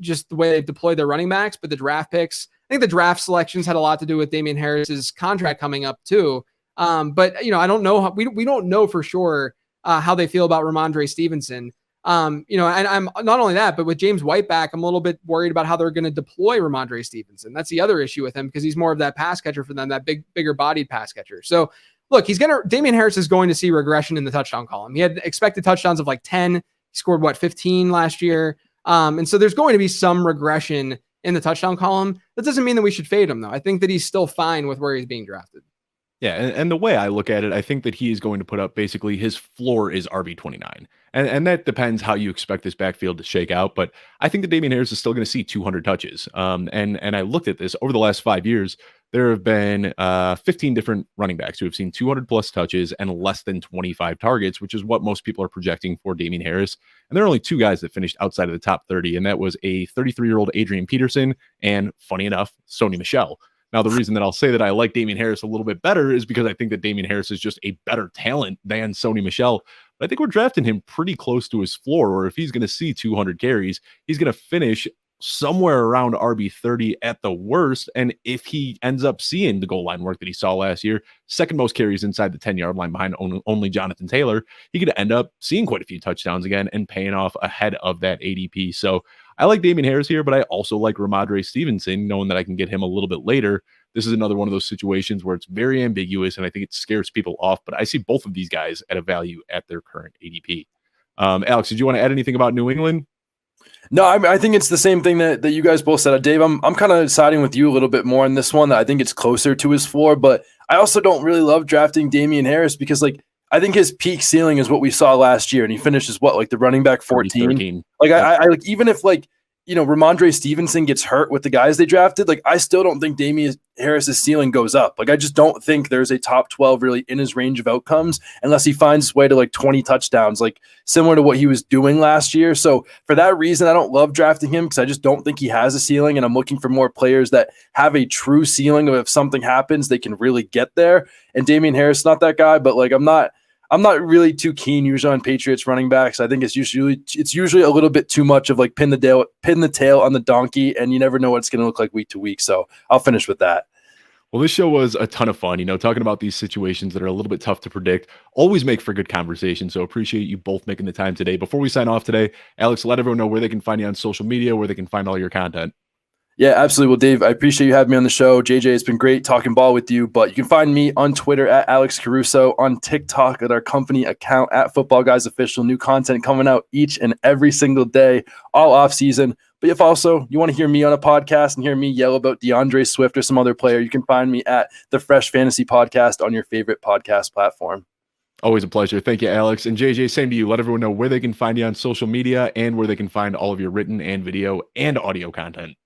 just the way they've deployed their running backs, but the draft picks. I think the draft selections had a lot to do with Damien Harris's contract coming up too. But I don't know how, we don't know for sure how they feel about Rhamondre Stevenson. And I'm not only that, but with James White back, I'm a little bit worried about how they're going to deploy Rhamondre Stevenson. That's the other issue with him because he's more of that pass catcher for them, that bigger bodied pass catcher. So look, Damien Harris is going to see regression in the touchdown column. He had expected touchdowns of like 10. He scored 15 last year. And so there's going to be some regression in the touchdown column. That doesn't mean that we should fade him though. I think that he's still fine with where he's being drafted. Yeah, and the way I look at it, I think that he is going to put up basically his floor is RB29. And that depends how you expect this backfield to shake out. But I think that Damien Harris is still going to see 200 touches. And I looked at this over the last 5 years. There have been 15 different running backs who have seen 200 plus touches and less than 25 targets, which is what most people are projecting for Damien Harris. And there are only 2 guys that finished outside of the top 30, and that was a 33-year-old Adrian Peterson and, funny enough, Sony Michel. Now, the reason that I'll say that I like Damien Harris a little bit better is because I think that Damien Harris is just a better talent than Sony Michel. But I think we're drafting him pretty close to his floor, or if he's going to see 200 carries, he's going to finish somewhere around RB30 at the worst. And if he ends up seeing the goal line work that he saw last year, second most carries inside the 10-yard line behind only Jonathan Taylor, he could end up seeing quite a few touchdowns again and paying off ahead of that ADP. So I like Damien Harris here, but I also like Rhamondre Stevenson, knowing that I can get him a little bit later. This is another one of those situations where it's very ambiguous, and I think it scares people off. But I see both of these guys at a value at their current ADP. Alex, did you want to add anything about New England? No, I think it's the same thing that you guys both said. Dave, I'm kind of siding with you a little bit more on this one. That I think it's closer to his floor, but I also don't really love drafting Damien Harris because, I think his peak ceiling is what we saw last year, and he finishes the running back 14. 13. I even if Rhamondre Stevenson gets hurt with the guys they drafted, I still don't think Damien Harris's ceiling goes up. I just don't think there's a top 12 really in his range of outcomes unless he finds his way to 20 touchdowns, similar to what he was doing last year. So for that reason, I don't love drafting him because I just don't think he has a ceiling, and I'm looking for more players that have a true ceiling of if something happens, they can really get there. And Damien Harris is not that guy, but I'm not really too keen usually on Patriots running backs. I think it's usually a little bit too much of pin the tail on the donkey, and you never know what it's going to look like week to week. So I'll finish with that. Well, this show was a ton of fun, talking about these situations that are a little bit tough to predict, always make for good conversation. So appreciate you both making the time today. Before we sign off today, Alex, let everyone know where they can find you on social media, where they can find all your content. Yeah, absolutely. Well, Dave, I appreciate you having me on the show. JJ, it's been great talking ball with you, but you can find me on Twitter at Alex Caruso, on TikTok at our company account at Footballguys Official. New content coming out each and every single day, all off season. But if also you want to hear me on a podcast and hear me yell about DeAndre Swift or some other player, you can find me at the Fresh Fantasy Podcast on your favorite podcast platform. Always a pleasure. Thank you, Alex. And JJ, same to you. Let everyone know where they can find you on social media and where they can find all of your written and video and audio content.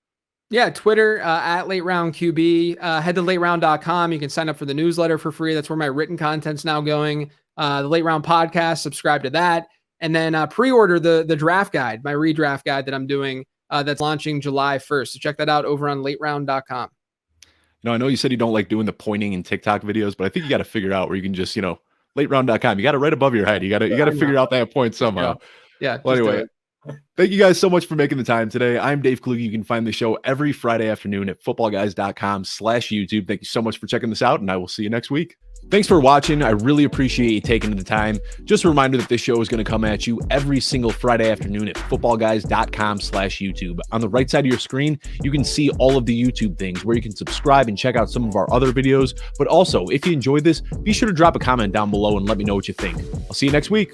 Yeah, Twitter at Late Round QB. Head to lateround.com. You can sign up for the newsletter for free. That's where my written content's now going. The Late Round podcast, subscribe to that. And then pre-order the draft guide, my redraft guide that I'm doing that's launching July 1st. So check that out over on lateround.com. I know you said you don't like doing the pointing in TikTok videos, but I think you got to figure out where you can just, lateround.com. You got it right above your head. You got to figure out that point somehow. Yeah. Well, anyway. Thank you guys so much for making the time today. I'm Dave Kluge. You can find the show every Friday afternoon at footballguys.com/YouTube. Thank you so much for checking this out, and I will see you next week. Thanks for watching. I really appreciate you taking the time. Just a reminder that this show is going to come at you every single Friday afternoon at footballguys.com/YouTube. On the right side of your screen, you can see all of the YouTube things where you can subscribe and check out some of our other videos. But also, if you enjoyed this, be sure to drop a comment down below and let me know what you think. I'll see you next week.